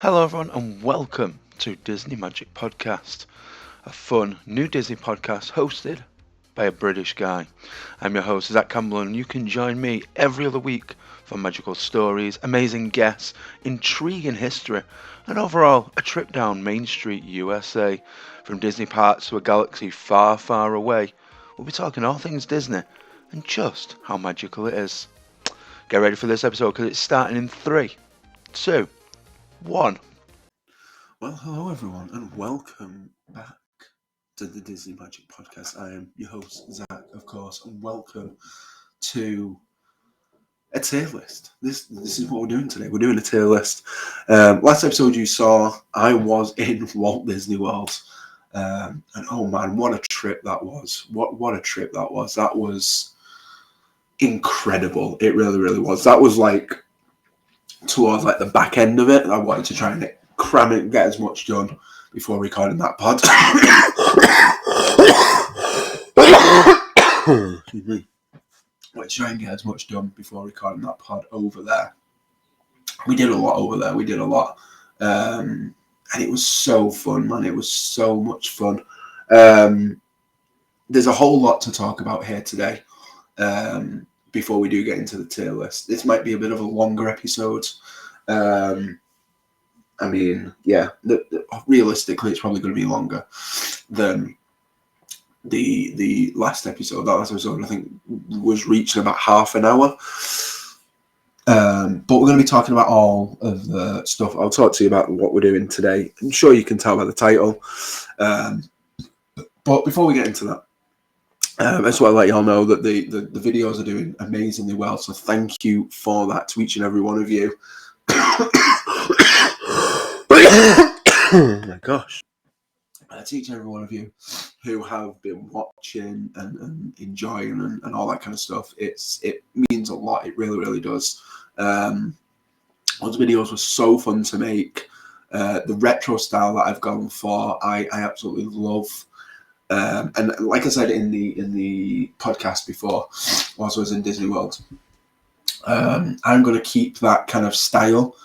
Hello, everyone, and welcome to Disney Magic Podcast, a fun new Disney podcast hosted by a British guy. I'm your host, Zack, and you can join me every other week for magical stories, amazing guests, intriguing history, and overall a trip down Main Street, USA. From Disney parks to a galaxy far, far away, we'll be talking all things Disney and just how magical it is. Get ready for this episode because it's starting in 3, 2, 1. Well, hello everyone, and welcome back to the Disney Magic Podcast. I am your host, Zack, of course, and welcome to a tier list. This is what we're doing today. We're doing a tier list. Last episode you saw, I was in Walt Disney World, and oh man, what a trip that was! What a trip that was! That was incredible. It really, really was. That was like towards like the back end of it. I wanted to try and cram it, get as much done before recording that pod. Excuse me. I wanted to try and get as much done before recording that pod over there. We did a lot over there. We did a lot. And it was so fun, man. It was so much fun. There's a whole lot to talk about here today. Before we do get into the tier list. This might be a bit of a longer episode. I mean, yeah, realistically, it's probably going to be longer than the last episode. That last episode, I think, was reaching about half an hour. But we're going to be talking about all of the stuff. I'll talk to you about what we're doing today. I'm sure you can tell by the title. But before we get into that, I just want to let you all know that the videos are doing amazingly well. So thank you for that to each and every one of you. Oh my gosh. To each and every one of you who have been watching and enjoying and all that kind of stuff. It means a lot. It really, really does. Those videos were so fun to make. The retro style that I've gone for, I absolutely love. And like I said in the podcast before, whilst I was in Disney World, I'm going to keep that kind of style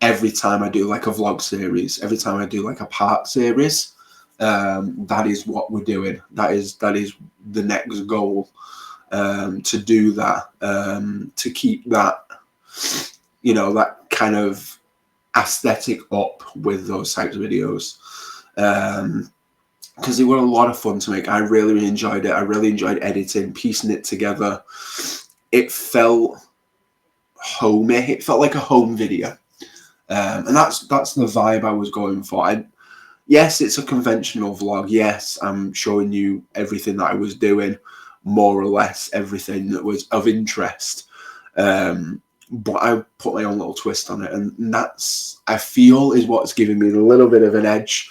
every time I do like a vlog series, every time I do like a park series. That is what we're doing. That is the next goal, to do that, to keep that, that kind of aesthetic up with those types of videos. Because they were a lot of fun to make. I really, really enjoyed it. I really enjoyed editing, piecing it together. It felt homey. It felt like a home video. And that's the vibe I was going for. Yes, it's a conventional vlog. Yes, I'm showing you everything that I was doing, more or less everything that was of interest. But I put my own little twist on it, and that's, I feel, is what's giving me a little bit of an edge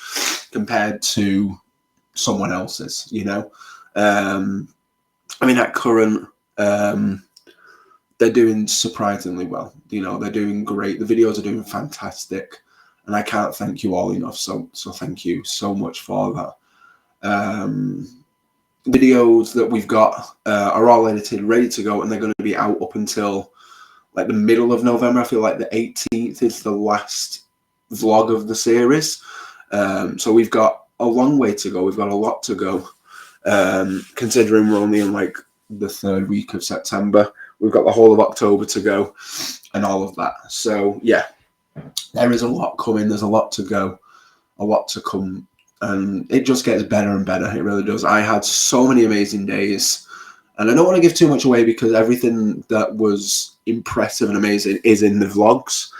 compared to someone else's, I mean, at current, they're doing surprisingly well. They're doing great. The videos are doing fantastic, and I can't thank you all enough. So thank you so much for that. Videos that we've got are all edited, ready to go, and they're going to be out up until like the middle of November. I feel like the 18th is the last vlog of the series. So we've got a long way to go. We've got a lot to go. Considering we're only in like the third week of September, we've got the whole of October to go and all of that. So yeah, there is a lot coming. There's a lot to go, a lot to come, and it just gets better and better. It really does. I had so many amazing days, and I don't want to give too much away because everything that was impressive and amazing is in the vlogs.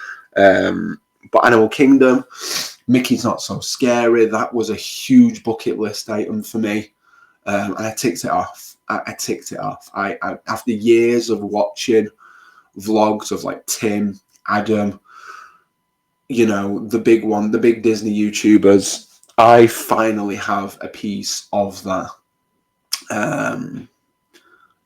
But Animal Kingdom, Mickey's Not So Scary, that was a huge bucket list item for me. And I ticked it off. I ticked it off. I after years of watching vlogs of like Tim, Adam, the big Disney YouTubers, I finally have a piece of that. And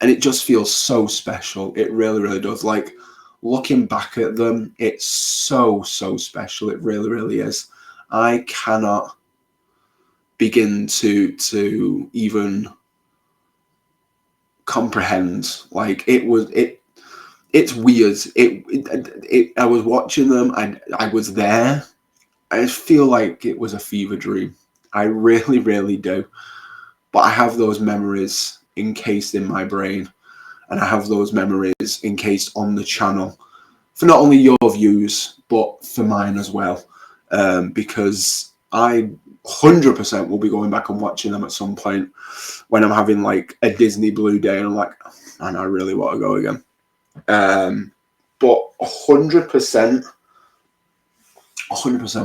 it just feels so special. It really, really does. Like, looking back at them, it's so, so special. It really, really is. I cannot begin to even comprehend. Like, it's weird. I was watching them. I was there. I feel like it was a fever dream. I really, really do. But I have those memories encased in my brain, and I have those memories encased on the channel for not only your views, but for mine as well. Because I 100% will be going back and watching them at some point when I'm having like a Disney Blue day and I'm like, man, I really want to go again. But 100%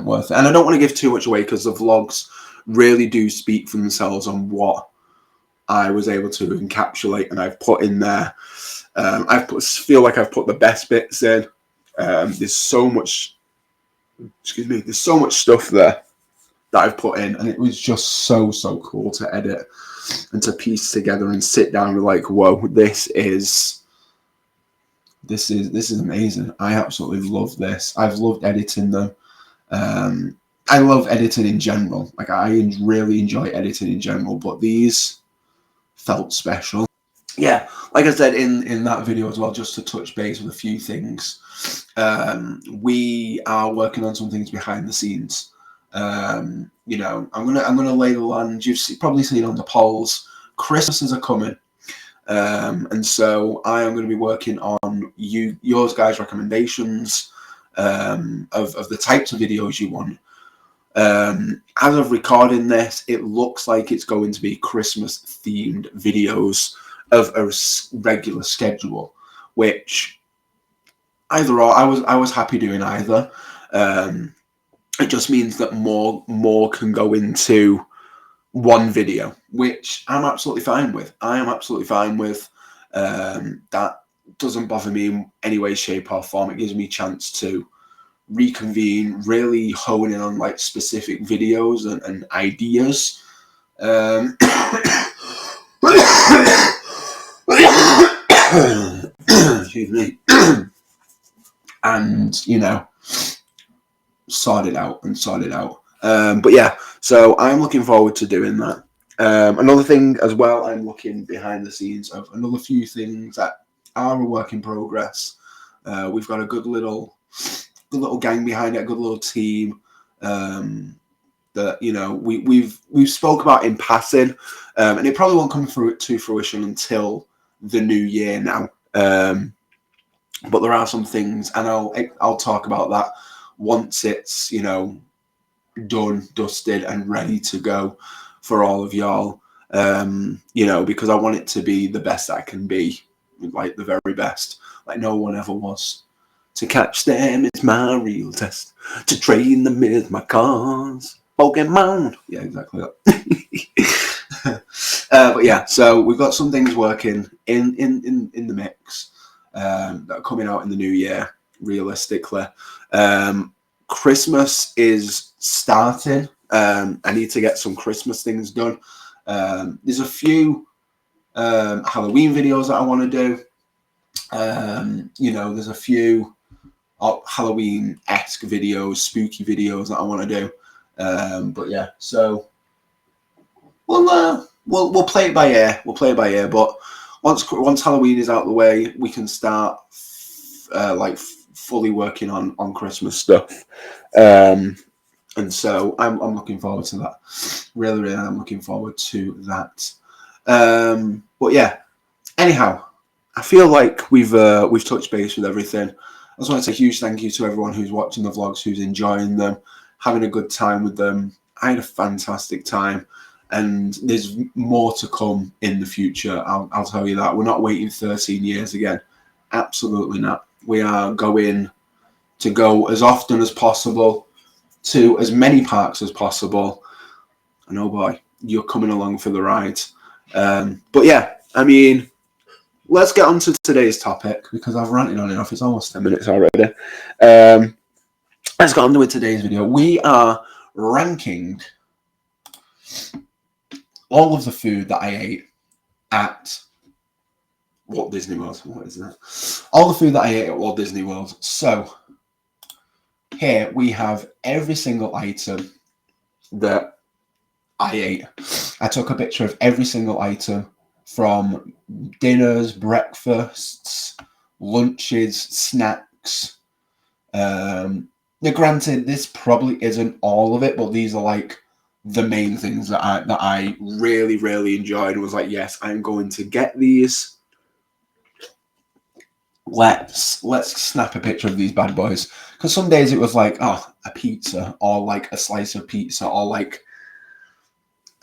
worth it. And I don't want to give too much away because the vlogs really do speak for themselves on what I was able to encapsulate and I've put in there. Feel like I've put the best bits in. There's so much stuff there that I've put in, and it was just so cool to edit and to piece together and sit down and be like, whoa, this is amazing. I absolutely love this. I've loved editing them. I love editing in general. Like, I really enjoy editing in general, but these felt special. Yeah, like I said in that video as well, just to touch base with a few things. We are working on some things behind the scenes. You know, I'm gonna lay the land. You've probably seen on the polls, Christmases are coming. And so I am going to be working on yours guys' recommendations of the types of videos you want. As of recording this, it looks like it's going to be Christmas themed videos of a regular schedule, which either or, I was happy doing either. It just means that more can go into one video, which I'm absolutely fine with. I am absolutely fine with. That doesn't bother me in any way, shape, or form. It gives me a chance to reconvene, really hone in on like specific videos and ideas. Excuse me. And, you know, sort it out. But yeah, so I'm looking forward to doing that. Another thing as well, I'm looking behind the scenes of another few things that are a work in progress. We've got a good little gang behind it, a good little team that, you know, we've spoke about in passing, and it probably won't come to fruition until the new year now. But there are some things, and I'll talk about that once it's, you know, done, dusted, and ready to go for all of y'all. You know, because I want it to be the best I can be, like the very best, like no one ever was. To catch them is my real test. To train them is my cause. Pokemon. Yeah, exactly that. But yeah, so we've got some things working in the mix that are coming out in the new year, realistically. Christmas is starting. I need to get some Christmas things done. There's a few Halloween videos that I want to do. You know, there's a few Halloween-esque videos, spooky videos that I want to do. But yeah, so we'll play it by ear. But once Halloween is out of the way, we can start fully working on Christmas stuff. And so I'm looking forward to that. Really, I'm looking forward to that. But yeah, anyhow, I feel like we've touched base with everything. I just want to say a huge thank you to everyone who's watching the vlogs, who's enjoying them, having a good time with them. I had a fantastic time, and there's more to come in the future. I'll tell you that. We're not waiting 13 years again. Absolutely not. We are going to go as often as possible to as many parks as possible. And oh boy, you're coming along for the ride. But yeah, I mean, let's get on to today's topic because I've ranted on enough. It's almost 10 minutes already. Let's get on to today's video. We are ranking all of the food that I ate at Walt Disney World. What is that? All the food that I ate at Walt Disney World. So here we have every single item that I ate. I took a picture of every single item from dinners, breakfasts, lunches, snacks, Now, granted, this probably isn't all of it, but these are like the main things that I really, really enjoyed. And was like, yes, I'm going to get these. Let's snap a picture of these bad boys. Because some days it was like, oh, a pizza, or like a slice of pizza, or like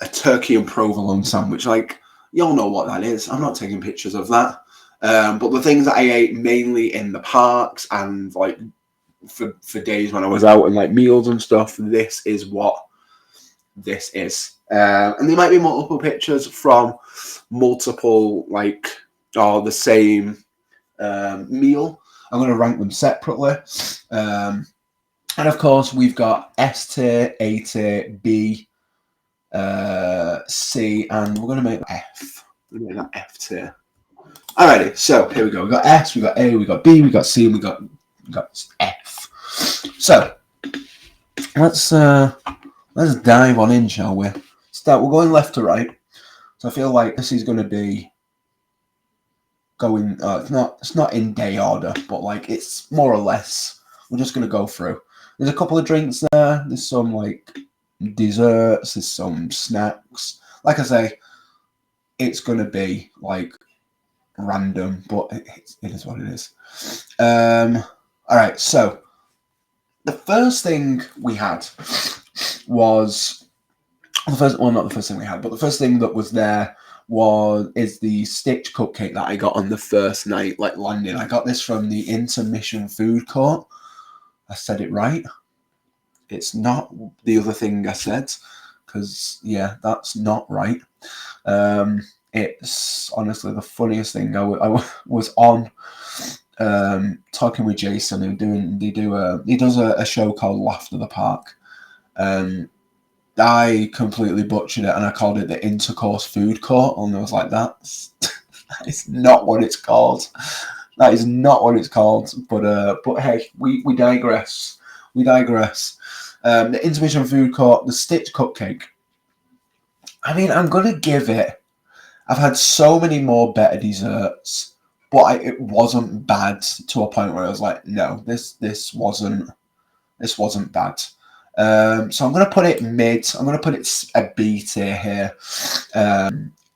a turkey and provolone sandwich. Like, y'all know what that is. I'm not taking pictures of that. But the things that I ate mainly in the parks and like for days when I was out and like meals and stuff, this is what this is. And there might be multiple pictures from multiple like or the same meal. I'm going to rank them separately. And of course, we've got S tier, A tier, B, C, and we're going to make F. We're going to make that F tier. Alrighty, so here we go. We got S, we got A, we got B, we got C, and we got F. So let's dive on in, shall we? We're going left to right. So I feel like this is going to be going. It's not in day order, but like it's more or less. We're just going to go through. There's a couple of drinks there. There's some like desserts. There's some snacks. Like I say, it's going to be like random, but it is what it is. All right, so the first thing we had was the first. Well, not the first thing we had, but the first thing that was there is the Stitch cupcake that I got on the first night, like landing. I got this from the intermission food court. I said it right. It's not the other thing I said, because yeah, that's not right. It's honestly the funniest thing. I was on talking with Jason, he does a show called Laughter the Park. I completely butchered it and I called it the Intercourse Food Court, and I was like, that is not what it's called. That is not what it's called. But hey, we digress. We digress. The Intermission Food Court, the Stitch cupcake. I mean, I'm gonna give it. I've had so many more better desserts, but it wasn't bad to a point where I was like, no, this wasn't bad. So I'm going to put it mid. I'm going to put it a B tier here.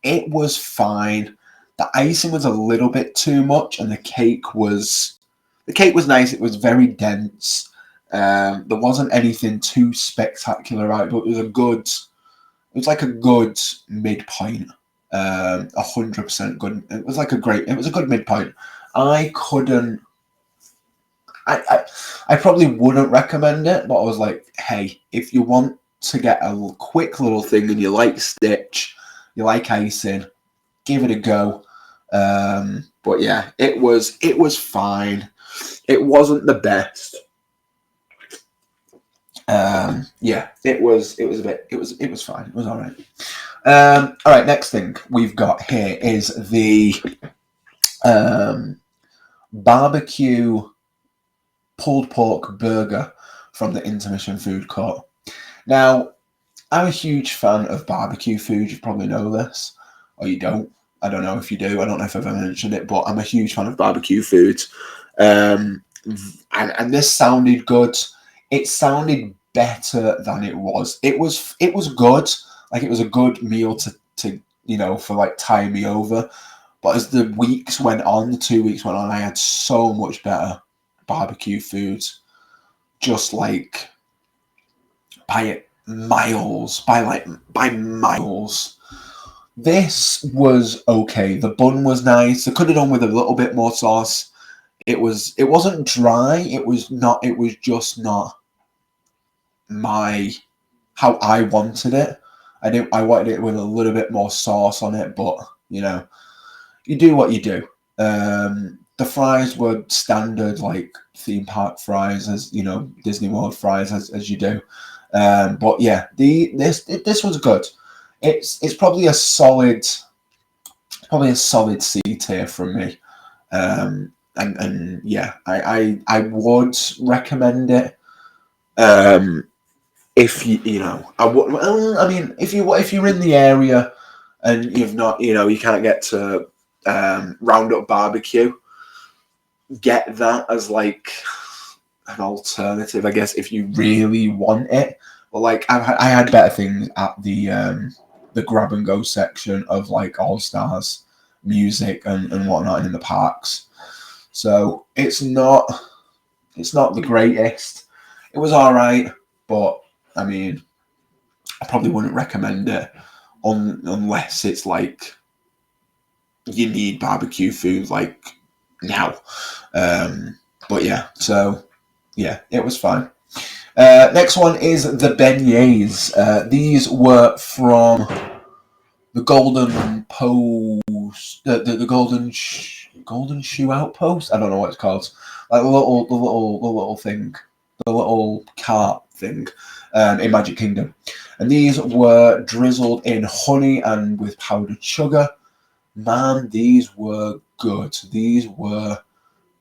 It was fine. The icing was a little bit too much, and the cake was nice. It was very dense. There wasn't anything too spectacular out, but it was like a good midpoint. 100% good. It was a good midpoint. I probably wouldn't recommend it, but I was like, hey, if you want to get a quick little thing and you like Stitch, you like icing, give it a go. But yeah, it was fine. It wasn't the best. Yeah, it was fine. It was all right. All right, next thing we've got here is the barbecue pulled pork burger from the Intermission Food Court. Now, I'm a huge fan of barbecue food. You probably know this, or you don't. I don't know if you do. I don't know if I've ever mentioned it, but I'm a huge fan of barbecue food. And this sounded good. It sounded better than it was. It was good. Like, it was a good meal to for like tying me over. But as the 2 weeks went on, I had so much better barbecue food, just like by miles. This was okay. The bun was nice. I could have done with a little bit more sauce. It wasn't dry. It was just not how I wanted it. I wanted it with a little bit more sauce on it, but you do what you do. The fries were standard, like theme park fries, as Disney World fries, as you do. But yeah, this was good. It's probably a solid C tier from me. And yeah, I would recommend it. If if you're in the area and you've not, you can't get to Roundup Barbecue, get that as like an alternative, I guess, if you really want it. But like I had better things at the grab and go section of like All Stars music and whatnot in the parks. So it's not the greatest. It was all right, but I mean, I probably wouldn't recommend it unless it's like you need barbecue food like now. But yeah, so yeah, it was fine. Next one is the beignets. These were from the Golden Post, the Golden Shoe Outpost. I don't know what it's called. Like the little thing, the little cart thing, in Magic Kingdom. And these were drizzled in honey and with powdered sugar. Man, these were good. These were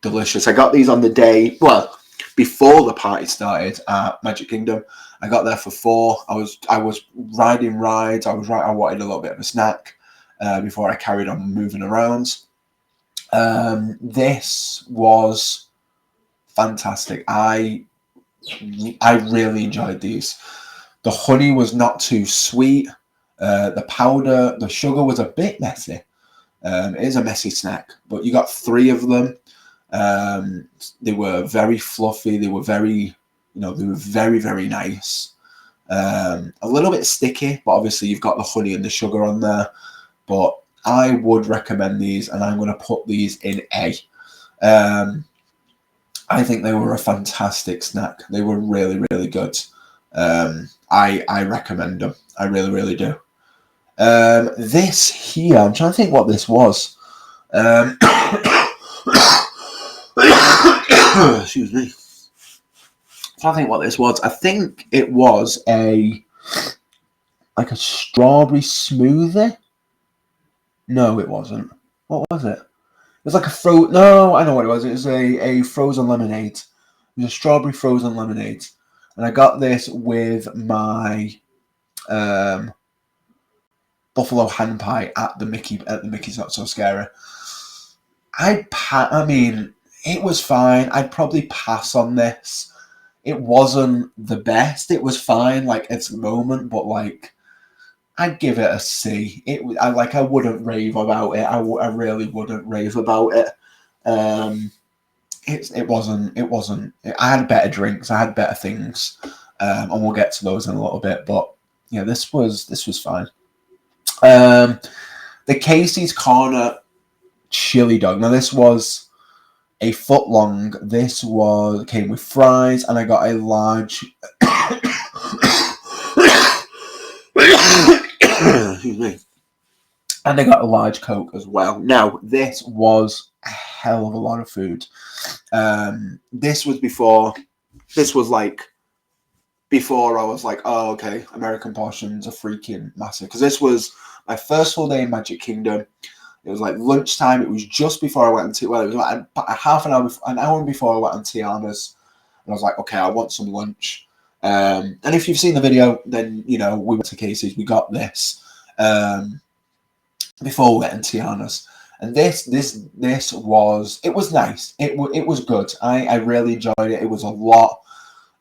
delicious. I got these on the day, well, before the party started at Magic Kingdom. I got there for 4. I was riding rides. I wanted a little bit of a snack before I carried on moving around. This was fantastic. I really enjoyed these. The honey was not too sweet. The sugar was a bit messy. It is a messy snack, but you got 3 of them. They were very fluffy. They were very, very, very nice. A little bit sticky, but obviously you've got the honey and the sugar on there. But I would recommend these, and I'm going to put these in A. I think they were a fantastic snack. They were really, really good. I recommend them. I really, really do. This here, I'm trying to think what this was. Excuse me. I'm trying to think what this was. I think it was a strawberry smoothie. No, it wasn't. What was it? It was like a No, I know what it was. It was a frozen lemonade. It was a strawberry frozen lemonade, and I got this with my buffalo hand pie at the Mickey's Not So Scary. I mean, it was fine. I'd probably pass on this. It wasn't the best. It was fine, like at the moment, but like I'd give it a C. I wouldn't rave about it. I really wouldn't rave about it. It wasn't. I had better drinks. I had better things, and we'll get to those in a little bit. But yeah, this was fine. The Casey's Corner chili dog. Now this was a foot long. This came with fries, and I got a large. Excuse me. And I got a large Coke as well. Now this was a hell of a lot of food. This was before. This was like before I was like, oh, okay, American portions are freaking massive. Because this was my first full day in Magic Kingdom. It was like lunchtime. It was just before I went on it was like an hour before I went on Tiana's. And I was like, okay, I want some lunch. And if you've seen the video, then, we went to Casey's. We got this before we went on Tiana's. And this was, it was nice. It was good. I really enjoyed it. It was a lot.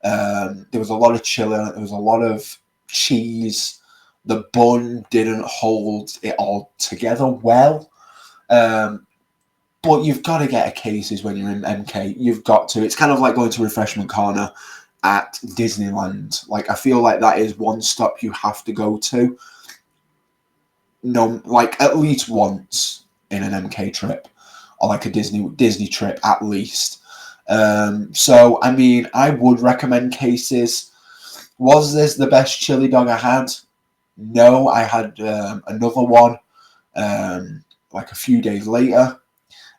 There was a lot of chili on it. There was a lot of cheese. The bun didn't hold it all together well. But you've got to get a Casey's when you're in MK. You've got to. It's kind of like going to Refreshment Corner at Disneyland. Like, I feel like that is one stop you have to go to. No, like at least once in an MK trip, or like a Disney trip at least. So I mean, I would recommend Casey's. Was this the best chili dog I had? No, I had another one like a few days later,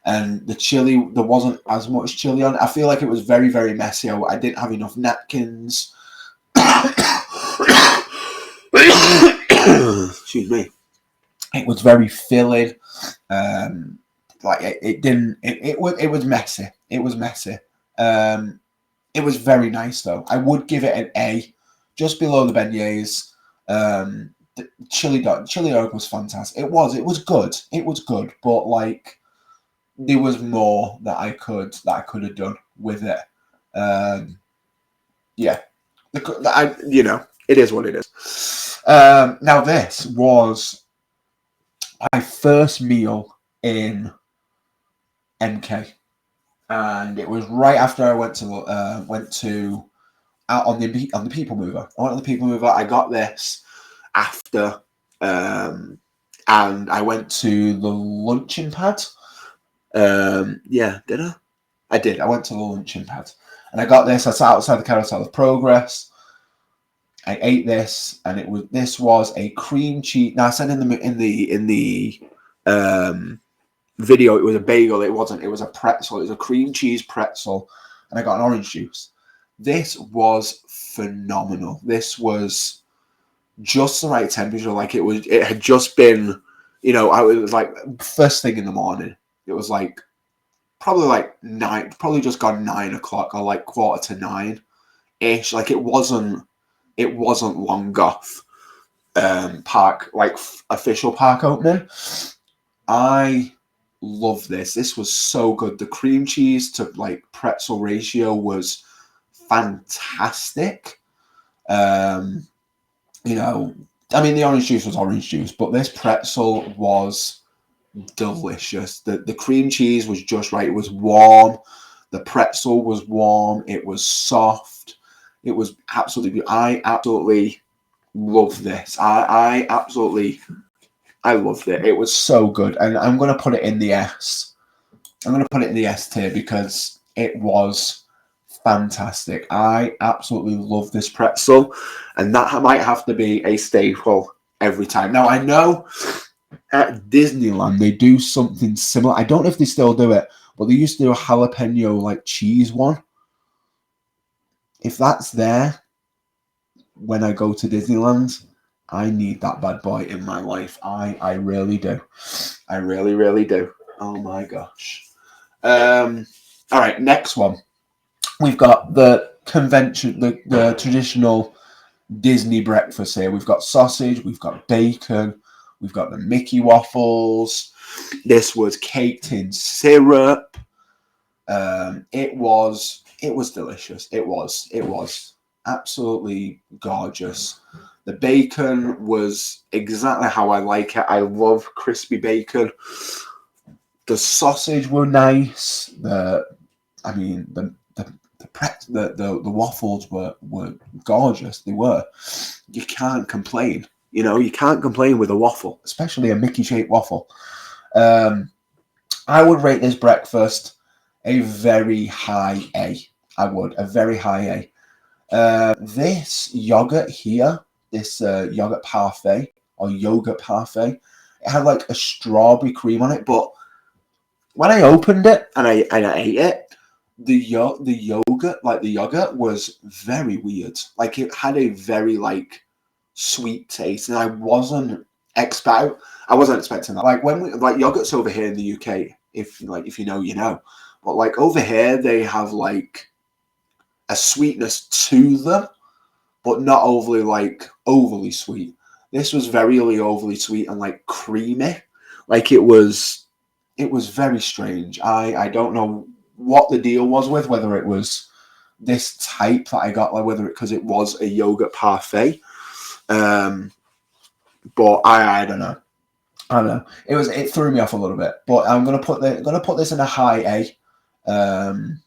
and the chili, there wasn't as much chili on it. I feel like it was very, very messy. I didn't have enough napkins. Excuse me. It was very filling. Like it didn't. It was messy. It was messy. It was very nice though. I would give it an A, just below the beignets. The chili dog was fantastic. It was good. It was good, but like there was more that I could have done with it. Yeah, it is what it is. Now this was my first meal in MK, and it was right after I went to out on the People Mover. I went on the People Mover. I got this after, and I went to the luncheon pad. Did I? I did. I went to the luncheon pad, and I got this. I sat outside the Carousel of Progress. I ate this, and this was a cream cheese. Now I said in the video it was a bagel. It wasn't. It was a pretzel. It was a cream cheese pretzel, and I got an orange juice. This was phenomenal. This was just the right temperature. Like it had just been, it was like first thing in the morning. It was like probably like 9, probably just gone 9 o'clock or like 8:45 ish. Like it wasn't long off park, like official park opening. I love this. This was so good. The cream cheese to like pretzel ratio was fantastic. The orange juice was orange juice, but this pretzel was delicious. The cream cheese was just right. It was warm. The pretzel was warm. It was soft. It was absolutely. I absolutely love this. I loved it. It was so good, and I'm going to put it in the S. I'm going to put it in the S tier because it was fantastic. I absolutely love this pretzel, and that might have to be a staple every time. Now, I know at Disneyland they do something similar. I don't know if they still do it, but they used to do a jalapeno like cheese one. If that's there when I go to Disneyland, I need that bad boy in my life. I really do. I really, really do. Oh my gosh. All right, next one. We've got the convention, the traditional Disney breakfast here. We've got sausage, we've got bacon, we've got the Mickey waffles. This was caked in syrup. It was delicious. It was absolutely gorgeous. The bacon was exactly how I like it. I love crispy bacon. The sausage were nice. The waffles were gorgeous. They were. You can't complain. You can't complain with a waffle, especially a Mickey-shaped waffle. I would rate this breakfast a very high A. I would. A very high A. This yogurt here, this yogurt parfait, it had like a strawberry cream on it, but when I opened it and I ate it, the yogurt was very weird. Like it had a very like sweet taste, and I wasn't expecting that. Like when yogurts over here in the UK, if you know, you know, but like over here they have like a sweetness to them, but not overly sweet. This was very overly sweet and like creamy. Like it was very strange. I don't know what the deal was with, whether it was this type that I got, like whether because it was a yogurt parfait. But I don't know. I don't know. It threw me off a little bit. But I'm gonna put this in a high A.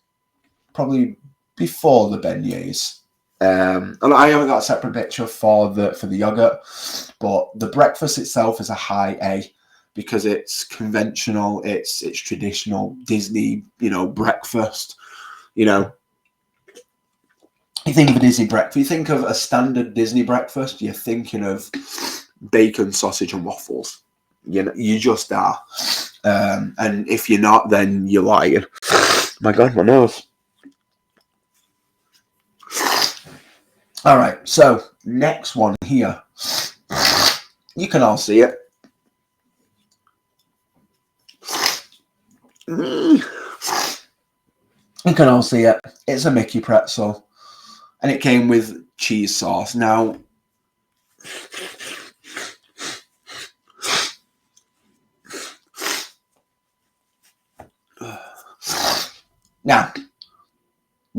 Probably before the beignets. And I haven't got a separate picture for the yogurt, but the breakfast itself is a high A because it's conventional, it's traditional Disney, breakfast. You think of a Disney breakfast, you think of a standard Disney breakfast, you're thinking of bacon, sausage, and waffles. You just are. And if you're not, then you're lying. My God, my nose. All right, so next one here. You can all see it. You can all see it. It's a Mickey pretzel, and it came with cheese sauce. Now,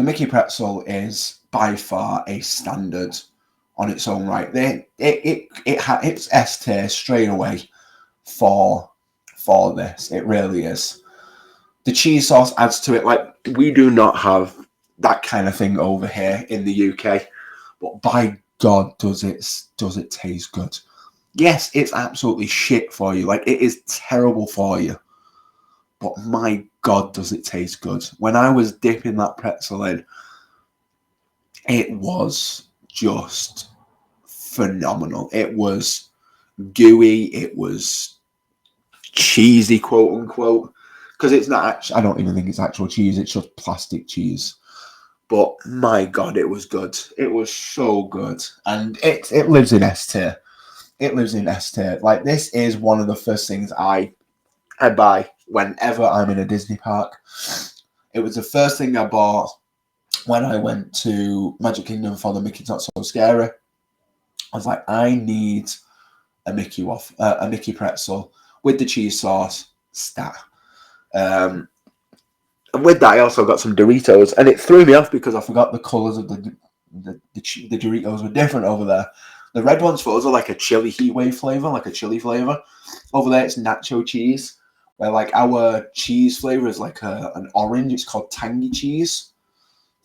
the Mickey pretzel is by far a standard on its own right. It's S tier straight away for this. It really is. The cheese sauce adds to it. Like, we do not have that kind of thing over here in the UK, but by God, does it taste good? Yes, it's absolutely shit for you. Like, it is terrible for you. But my God, does it taste good? When I was dipping that pretzel in, it was just phenomenal. It was gooey. It was cheesy, quote unquote. Because it's not actually, I don't even think it's actual cheese. It's just plastic cheese. But my God, it was good. It was so good. And it lives in S tier. It lives in S tier. Like, this is one of the first things I buy whenever I'm in a Disney park. It was the first thing I bought when I went to Magic Kingdom for the Mickey's Not So Scary. I was like, I need a Mickey pretzel with the cheese sauce, stat. And with that, I also got some Doritos, and it threw me off because I forgot the colours of the Doritos were different over there. The red ones for us are like a chili heat wave flavour, like a chili flavour. Over there, it's nacho cheese, where like our cheese flavour is like an orange. It's called tangy cheese.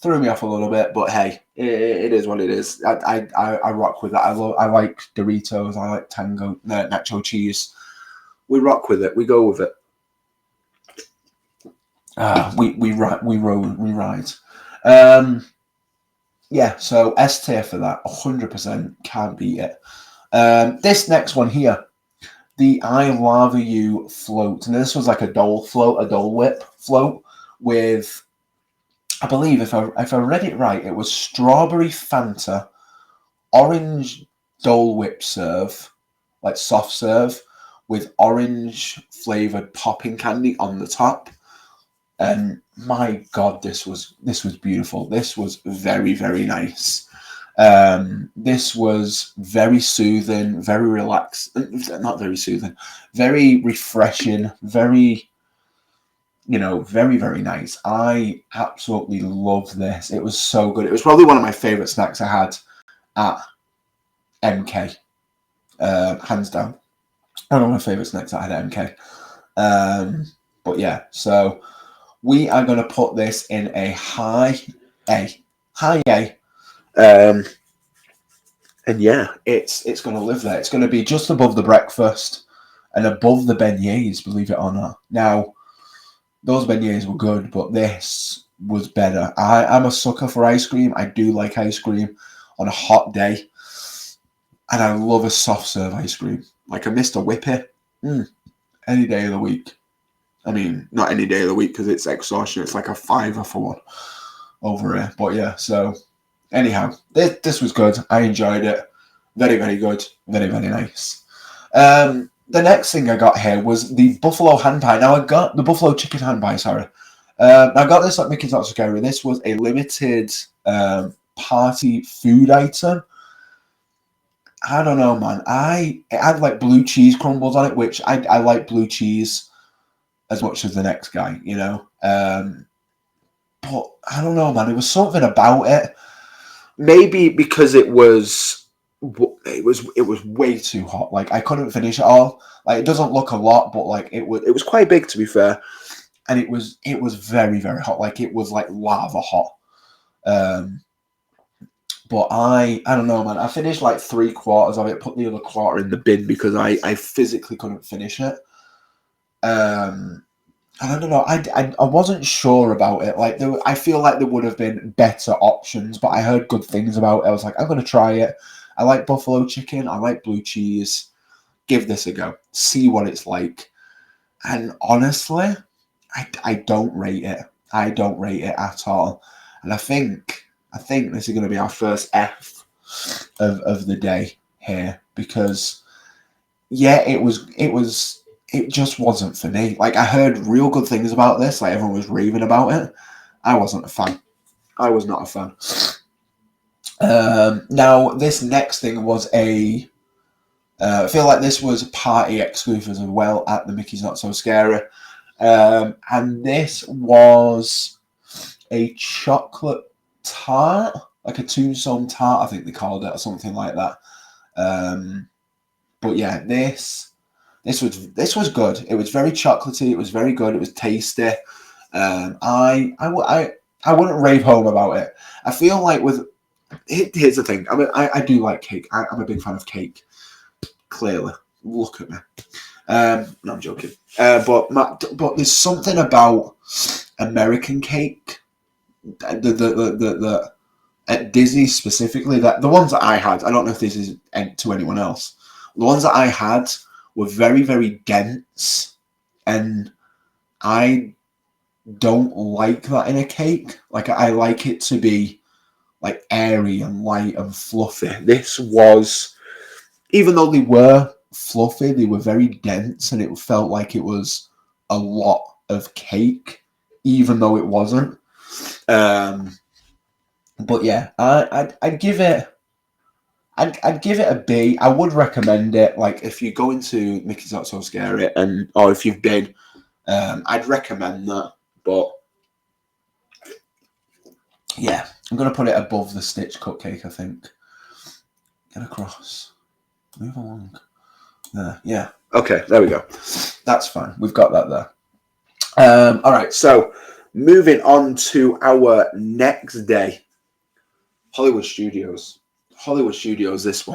Threw me off a little bit, but hey, it is what it is. I rock with that. I like Doritos. I like nacho cheese. We rock with it. We go with it. We ride. Yeah, so S tier for that, 100%, can't beat it. This next one here, the I Lava You float. And this was like a Dole Whip float with, I believe, if I read it right, it was strawberry Fanta, orange Dole Whip serve, like soft serve, with orange flavoured popping candy on the top. And my God, this was beautiful. This was very, very nice. This was very soothing, very relaxed. Not very soothing, very refreshing, very, very, very nice. I absolutely loved this. It was so good. It was probably one of my favourite snacks I had at MK. Hands down. One of my favourite snacks I had at MK. But yeah, so we are going to put this in a high A. And yeah, it's going to live there. It's going to be just above the breakfast and above the beignets, believe it or not. Now, those beignets were good, but this was better. I'm a sucker for ice cream. I do like ice cream on a hot day. And I love a soft serve ice cream. Like a Mr. Whippy. Any day of the week. I mean, not any day of the week because it's extortionate. It's like a $5 for one over here. But yeah, so anyhow, this was good. I enjoyed it. Very, very good. Very, very nice. The next thing I got here was the buffalo hand pie. Now, I got the buffalo chicken hand pie, sorry. I got this at Mickey's Not So Scary. This was a limited party food item. I don't know, man. It had like blue cheese crumbles on it, which I like blue cheese as much as the next guy, but I don't know, man. It was something about it. Maybe because it was way too hot. Like, I couldn't finish it all. Like, it doesn't look a lot, but like it was quite big, to be fair. And it was very, very hot. Like, it was like lava hot. But I don't know, man. I finished like 3/4 of it. Put the other quarter in the bin because I physically couldn't finish it. And I don't know. I wasn't sure about it. Like, I feel like there would have been better options, but I heard good things about it. I was like, I'm gonna try it. I like buffalo chicken. I like blue cheese. Give this a go. See what it's like. And honestly, I don't rate it. I don't rate it at all. And I think this is going to be our first F of the day here because, yeah, it just wasn't for me. Like, I heard real good things about this. Like, everyone was raving about it. I wasn't a fan. I was not a fan. Now, this next thing was I feel like this was party exclusive as well at the Mickey's Not So Scary. And this was a chocolate tart, like a tombstone tart, I think they called it, or something like that. But yeah, this was good. It was very chocolatey. It was very good. It was tasty. I wouldn't rave home about it. I feel like here's the thing. I do like cake. I'm a big fan of cake. Clearly, look at me. No, I'm joking. But there's something about American cake, the at Disney specifically, that the ones that I had. I don't know if this is to anyone else. The ones that I had were very, very dense, and I don't like that in a cake. Like, I like it to be like airy and light and fluffy. This was, even though they were fluffy, they were very dense, and it felt like it was a lot of cake, even though it wasn't. But yeah, I'd give it. I'd give it a B. I would recommend it. Like, if you go into Mickey's Not So Scary, or if you've been, I'd recommend that. But yeah, I'm gonna put it above the Stitch cupcake, I think. Get across. Move along. Yeah. Okay, there we go. That's fine. We've got that there. All right. So moving on to our next day, Hollywood Studios. This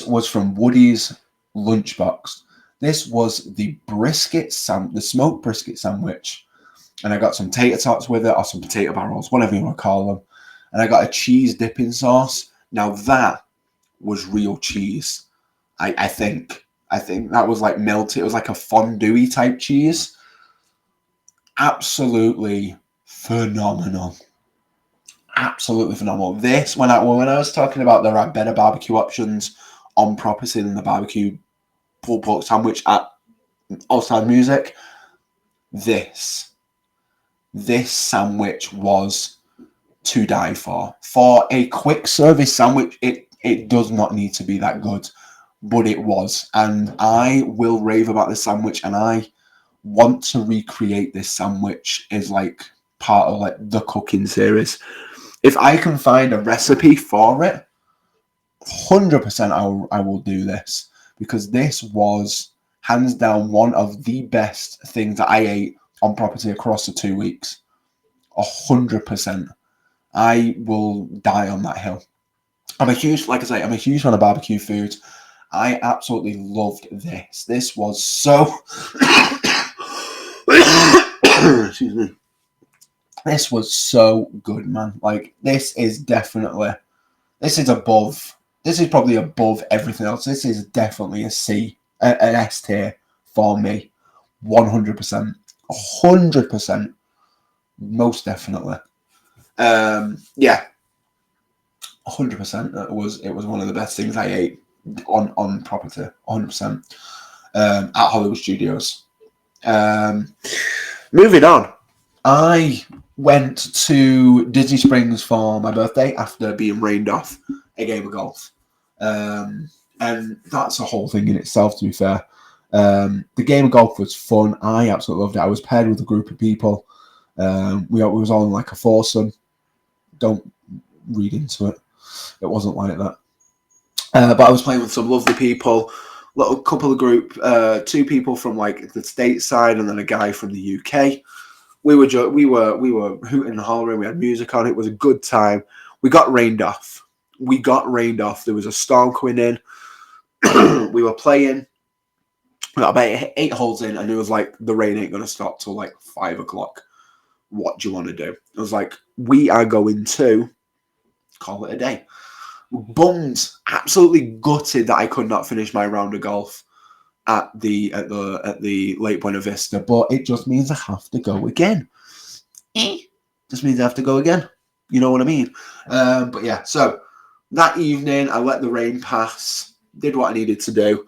was from Woody's Lunchbox. This was the the smoked brisket sandwich, and I got some tater tots with it, or some potato barrels, whatever you want to call them. And I got a cheese dipping sauce. Now that was real cheese. I think that was like melted. It was like a fondue type cheese. Absolutely phenomenal. Absolutely phenomenal. This, when I was talking about there are better barbecue options on property than the barbecue pulled pork sandwich at All Star Music, this sandwich was to die for. For a quick service sandwich, it does not need to be that good, but it was. And I will rave about this sandwich, and I want to recreate this sandwich as like part of like the cooking series. If I can find a recipe for it, 100% I will do this, because this was hands down one of the best things that I ate on property across the 2 weeks. 100%. I will die on that hill. I'm a huge fan of barbecue food. I absolutely loved this. This was so... Excuse me. This was so good, man. Like, this is probably above everything else. This is definitely a C, an S tier for me. 100%. 100%. Most definitely. Yeah. 100%. It was one of the best things I ate on property. 100%. At Hollywood Studios. Moving on. I went to Disney Springs for my birthday after being rained off a game of golf. And that's a whole thing in itself, to be fair. The game of golf was fun. I absolutely loved it. I was paired with a group of people. We was all in like a foursome. Don't read into it. It wasn't like that. But I was playing with some lovely people. Little couple of group, 2 people from like the States side, and then a guy from the UK. We were hooting and hollering. We had music on. It was a good time. We got rained off. There was a storm coming in. We were playing. We got about 8 holes in, and it was like, the rain ain't going to stop till like 5 o'clock. What do you want to do? I was like, we are going to call it a day. Bummed, absolutely gutted that I could not finish my round of golf at the Lake Buena Vista, but it just means I have to go again. Just means I have to go again. You know what I mean? But yeah, so that evening I let the rain pass, did what I needed to do,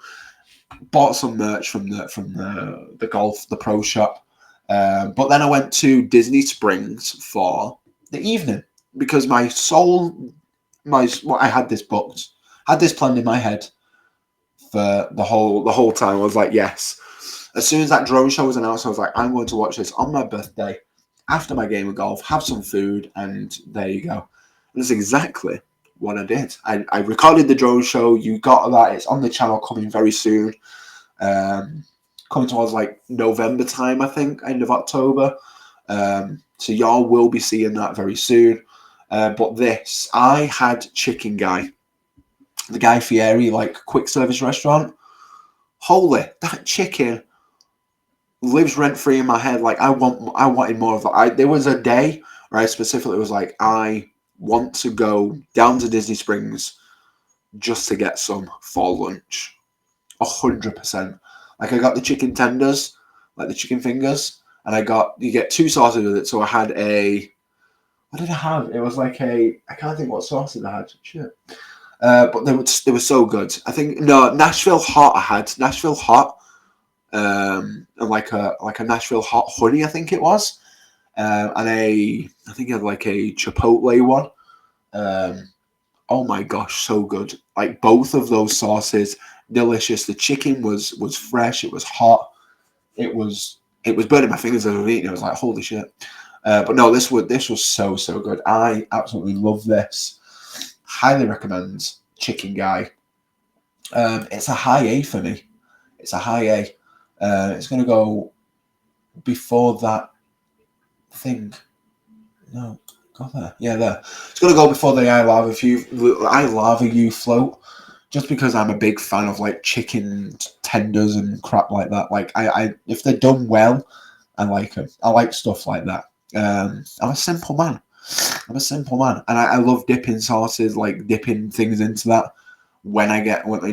bought some merch from the golf, the pro shop. But then I went to Disney Springs for the evening, because I had this booked, had this planned in my head for the whole time. I was like, yes. As soon as that drone show was announced, I was like, I'm going to watch this on my birthday after my game of golf, have some food, and there you go. And that's exactly what I did. I recorded the drone show. You got that. It's on the channel, coming very soon. Coming towards like November time, I think, end of October. So y'all will be seeing that very soon. But this, I had Chicken Guy, the Guy Fieri, like quick service restaurant. Holy, that chicken lives rent free in my head. Like I wanted more of that. There was a day where I specifically was like, I want to go down to Disney Springs just to get some for lunch. 100%. Like I got the chicken tenders, like the chicken fingers, and you get two sauces with it. So I had what did I have? It was like I can't think what sauces I had. Shit. But they were so good. I think Nashville Hot. I had Nashville Hot, and like a Nashville Hot honey. I think it was, and I think I had like a Chipotle one. Oh my gosh, so good! Like both of those sauces, delicious. The chicken was fresh. It was hot. It was burning my fingers as I was eating. It was like holy shit. But no, this was so good. I absolutely love this. Highly recommend Chicken Guy. It's a high A for me. It's a high A. It's going to go before that thing. No, go there. Yeah, there. It's going to go before the I Lava You float. Just because I'm a big fan of like chicken tenders and crap like that. Like I if they're done well, I like them. I like stuff like that. I'm a simple man. And I love dipping sauces, like dipping things into that when I get, like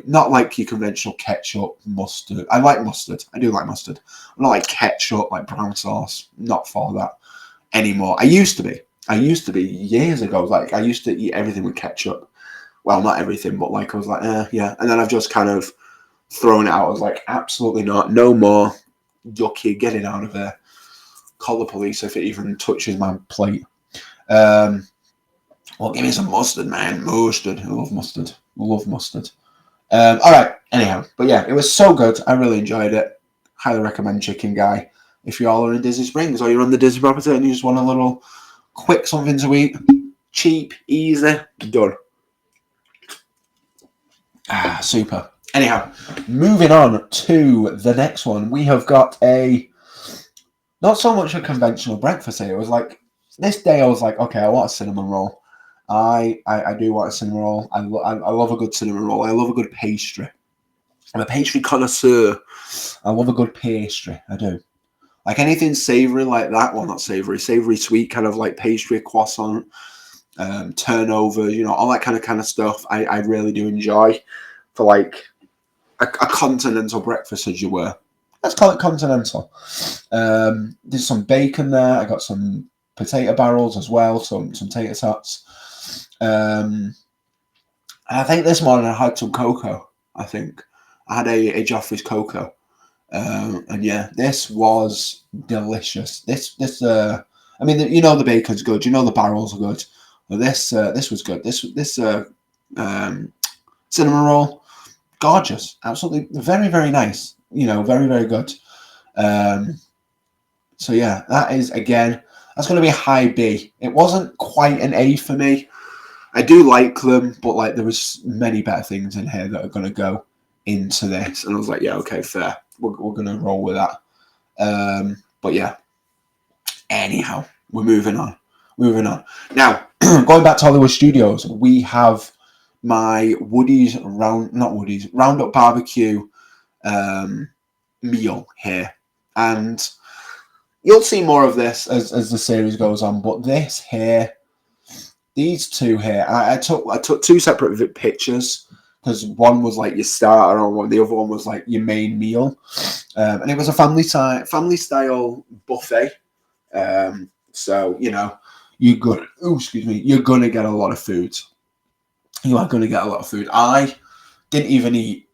not like your conventional ketchup, mustard. I like mustard. I do like mustard. I'm not like ketchup, like brown sauce. Not for that anymore. I used to be years ago. Like I used to eat everything with ketchup. Well, not everything, but like I was like, yeah. And then I've just kind of thrown it out. I was like, absolutely not. No more. Yucky. Get it out of there. Call the police if it even touches my plate. Well, give me some mustard, man. Mustard. I love mustard. All right. Anyhow, but yeah, it was so good. I really enjoyed it. Highly recommend Chicken Guy. If you all are in Disney Springs or you're on the Disney property and you just want a little quick something to eat, cheap, easy, done. Super. Anyhow, moving on to the next one. We have got not so much a conventional breakfast here. It was like, this day I was like, okay, I want a cinnamon roll. I do want a cinnamon roll. I love a good cinnamon roll. I love a good pastry. I'm a pastry connoisseur. I love a good pastry. I do. Like anything savoury like that. Well, not savoury. Savoury, sweet, kind of like pastry, croissant, turnover, all that kind of stuff. I really do enjoy for like a continental breakfast, as you were. Let's call it continental. There's some bacon there. I got some potato barrels as well, some tater tots. And I think this morning I had some cocoa. I think I had a Joffrey's cocoa. And yeah, this was delicious. I mean, the bacon's good. The barrels are good. But this was good. This cinnamon roll, gorgeous. Absolutely, very, very nice. Very, very good. So yeah, that is, again, that's going to be a high B. It wasn't quite an A for me. I do like them, but like there was many better things in here that are going to go into this. And I was like, yeah, okay, fair. We're going to roll with that. But yeah, anyhow, we're moving on. Now, going back to Hollywood Studios, we have my Roundup Barbecue meal here, and you'll see more of this as the series goes on. But these two here, I took two separate pictures because one was like your starter and the other one was like your main meal, and it was a family style buffet. So you're gonna get a lot of food. You are gonna get a lot of food. I didn't even eat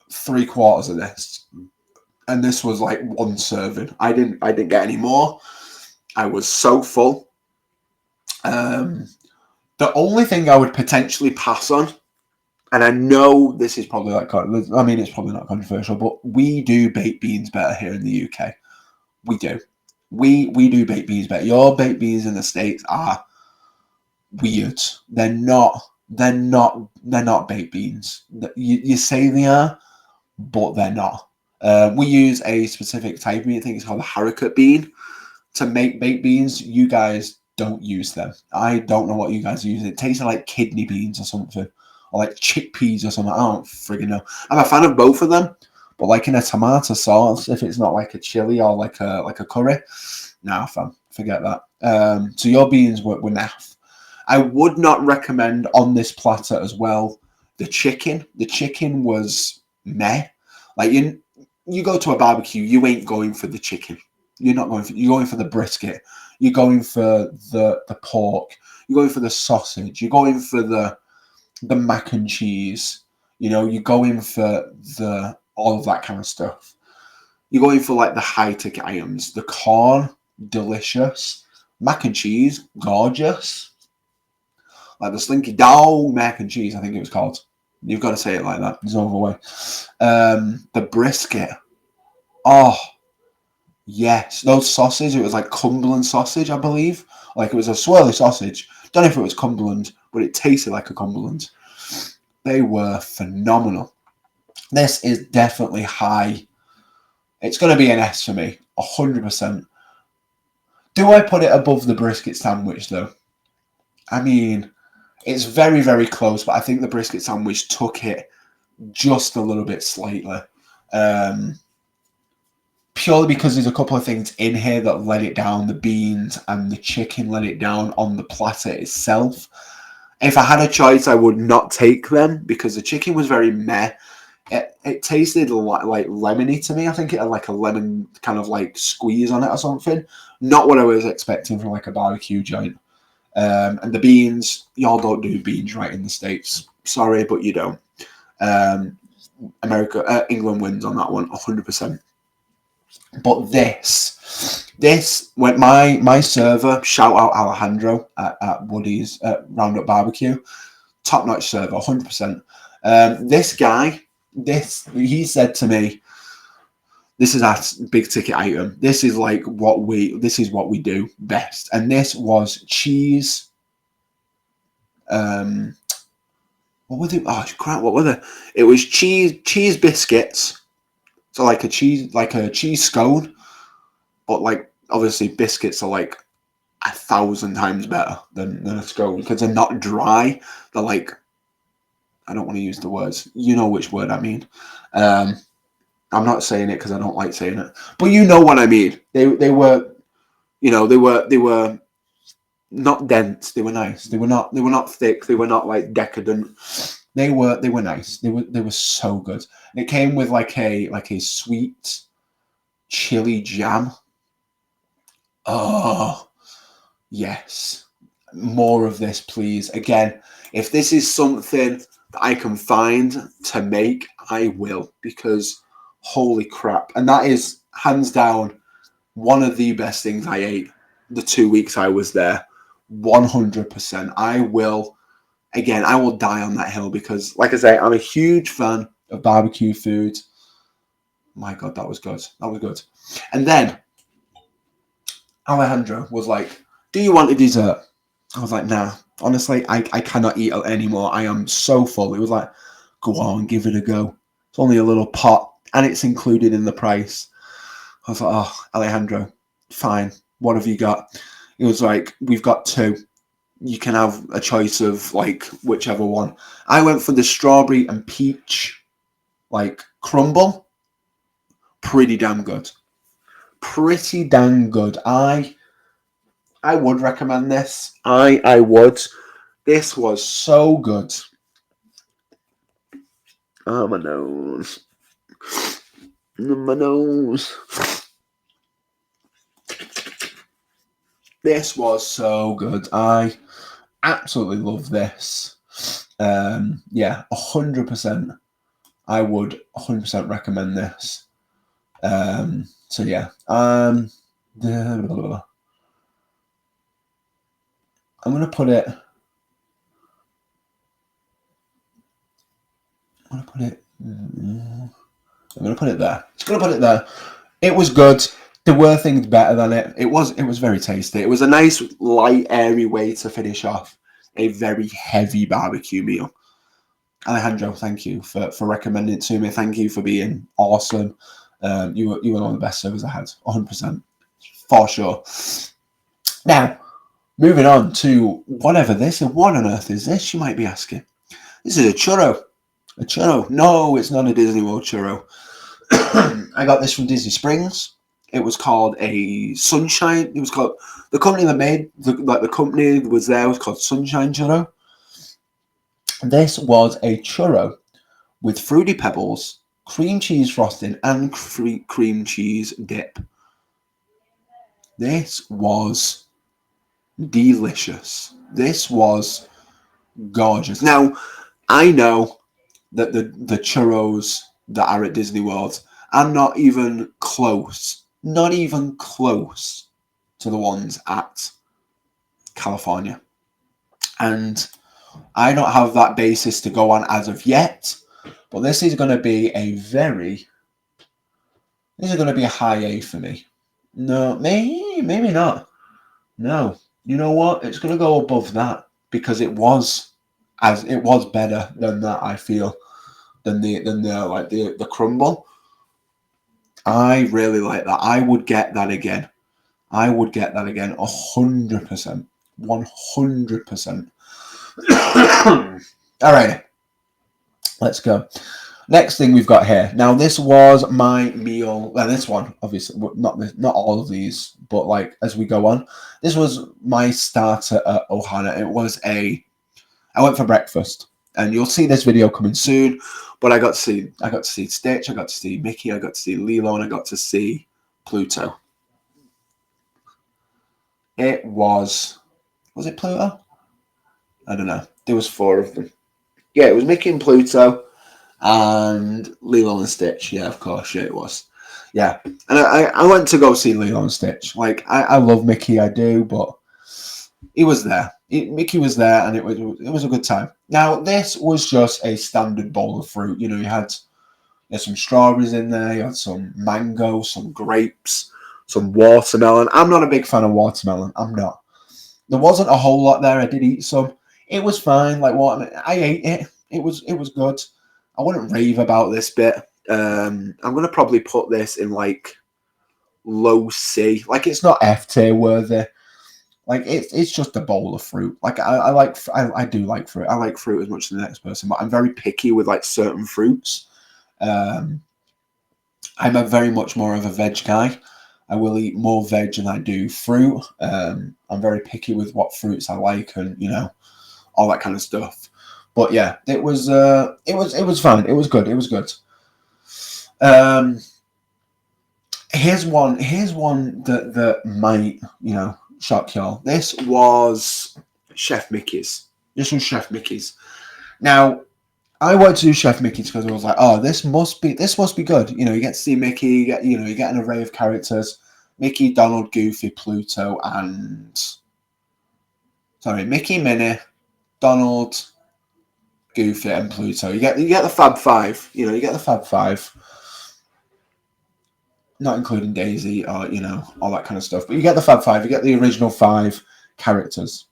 3/4 of this, and this was like one serving. I didn't get any more. I was so full. The only thing I would potentially pass on, and I know this is probably it's probably not controversial, but we do baked beans better here in the UK. We do. We do baked beans better. Your baked beans in the States are weird. They're not. They're not. They're not baked beans. You say they are, but they're not. We use a specific type of bean. I think it's called a haricot bean to make baked beans. You guys don't use them. I don't know what you guys use. It tastes like kidney beans or something, or like chickpeas or something. I don't friggin' know. I'm a fan of both of them, but like in a tomato sauce, if it's not like a chili or like a curry, nah, fam, forget that. So your beans were naff. I would not recommend on this platter as well the chicken. The chicken was meh. Like you go to a barbecue, you ain't going for the chicken. You're going for the brisket. You're going for the pork. You're going for the sausage. You're going for the mac and cheese. You're going for the all of that kind of stuff. You're going for like the high ticket items. The corn, delicious. Mac and cheese, gorgeous. Like the Slinky Dog mac and cheese, I think it was called. You've got to say it like that. There's no other way. The brisket. Oh, yes. Those sausage, it was like Cumberland sausage, I believe. Like it was a swirly sausage. Don't know if it was Cumberland, but it tasted like a Cumberland. They were phenomenal. This is definitely high. It's going to be an S for me, 100%. Do I put it above the brisket sandwich, though? I mean, it's very, very close, but I think the brisket sandwich took it just a little bit slightly. Purely because there's a couple of things in here that let it down. The beans and the chicken let it down on the platter itself. If I had a choice, I would not take them because the chicken was very meh. It tasted like lemony to me. I think it had like a lemon kind of like squeeze on it or something. Not what I was expecting from like a barbecue joint. And the beans, y'all don't do beans right in the States. Sorry, but you don't. England wins on that one, 100%. But this went my server. Shout out Alejandro at Woody's Roundup Barbecue, top notch server, 100%. This guy, he said to me, this is our big ticket item. This is what we do best. And this was cheese. What was it? Oh crap! What were they? It was cheese biscuits. So like a cheese scone, but like obviously biscuits are like 1,000 times better than a scone because they're not dry. They're like, I don't want to use the words. You know which word I mean. I'm not saying it because I don't like saying it, but you know what I mean. They were, they were not dense. They were nice. They were not thick. They were not like decadent. They were nice. They were so good. And it came with like a sweet chili jam. Oh yes, more of this, please. Again, if this is something that I can find to make, I will, because holy crap. And that is hands down one of the best things I ate the 2 weeks I was there. 100%. I will die on that hill because, like I say, I'm a huge fan of barbecue food. My God, that was good. And then Alejandro was like, do you want a dessert? I was like, nah. Honestly, I cannot eat anymore. I am so full. It was like, go on, give it a go. It's only a little pot, and it's included in the price. I was like, oh, Alejandro, fine. What have you got? It was like, we've got two. You can have a choice of like whichever one. I went for the strawberry and peach, like crumble. Pretty damn good. I would recommend this. I would. This was so good. Oh, my nose. My nose. This was so good. I absolutely love this. Yeah, 100%. I would 100% recommend this. So yeah. I'm gonna put it. I'm gonna put it there. Just gonna put it there. It was good. There were things better than it. It was very tasty. It was a nice, light, airy way to finish off a very heavy barbecue meal. Alejandro, thank you for recommending it to me. Thank you for being awesome. You were one of the best servers I had, 100%, for sure. Now, moving on to whatever this is. What on earth is this, you might be asking? This is a churro. A churro. No, it's not a Disney World churro. I got this from Disney Springs. It was called a Sunshine. It was called, the company that made the company was there was called Sunshine Churro. This was a churro with Fruity Pebbles, cream cheese frosting, and cream cheese dip. This was delicious. This was gorgeous. Now, I know that the churros that are at Disney World are not even close to the ones at California. And I don't have that basis to go on as of yet, but this is going to be a high A for me. No, maybe not. No, you know what? It's going to go above that because it was better than that. I feel than the crumble. I really like that. I would get that again. 100%, 100%. All right, let's go. Next thing we've got here. Now, this was my meal. Well, this one, obviously, not all of these, but like as we go on, this was my starter at Ohana. I went for breakfast, and you'll see this video coming soon. But I got to see Stitch, I got to see Mickey, I got to see Lilo, and I got to see Pluto. It was it Pluto? I don't know. There was 4 of them. Yeah, it was Mickey and Pluto and Lilo and Stitch. Yeah, of course. Yeah, it was. Yeah. And I went to go see Lilo and Stitch. Like, I love Mickey, I do, but he was there. Mickey was there, and it was a good time. Now, this was just a standard bowl of fruit. You know, you had some strawberries in there, you had some mango, some grapes, some watermelon. I'm not a big fan of watermelon. I'm not. There wasn't a whole lot there. I did eat some. It was fine. Like watermelon, I ate it. It was good. I wouldn't rave about this bit. I'm gonna probably put this in like low C. Like, it's not F tier worthy. Like, it's just a bowl of fruit. Like, I do like fruit. I like fruit as much as the next person, but I'm very picky with like certain fruits. I'm a very much more of a veg guy. I will eat more veg than I do fruit. I'm very picky with what fruits I like, and all that kind of stuff. But yeah, it was fine. It was good. It was good. Here's one that might shock y'all. This was Chef Mickey's. Now, I went to do Chef Mickey's because I was like, oh, this must be good. You get to see Mickey. You get an array of characters: Mickey, Donald, Goofy, Pluto, Mickey, Minnie, Donald, Goofy, and Pluto. You get the Fab Five. You get the Fab Five. Not including Daisy or all that kind of stuff, but you get the Fab Five. You get the original 5 characters.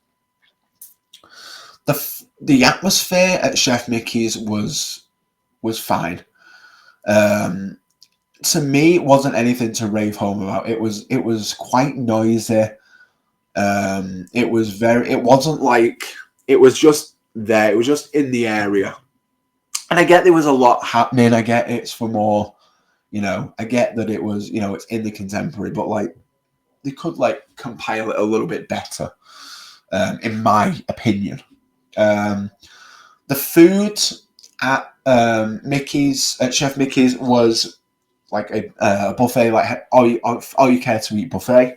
The atmosphere at Chef Mickey's was fine. To me, it wasn't anything to rave home about. It was quite noisy. It wasn't like, it was just there. It was just in the area. And I get there was a lot happening. I get it's for more, I get that it was, it's in the contemporary, but like, they could like compile it a little bit better, in my opinion. The food at Chef Mickey's was like a buffet, like all you care to eat buffet.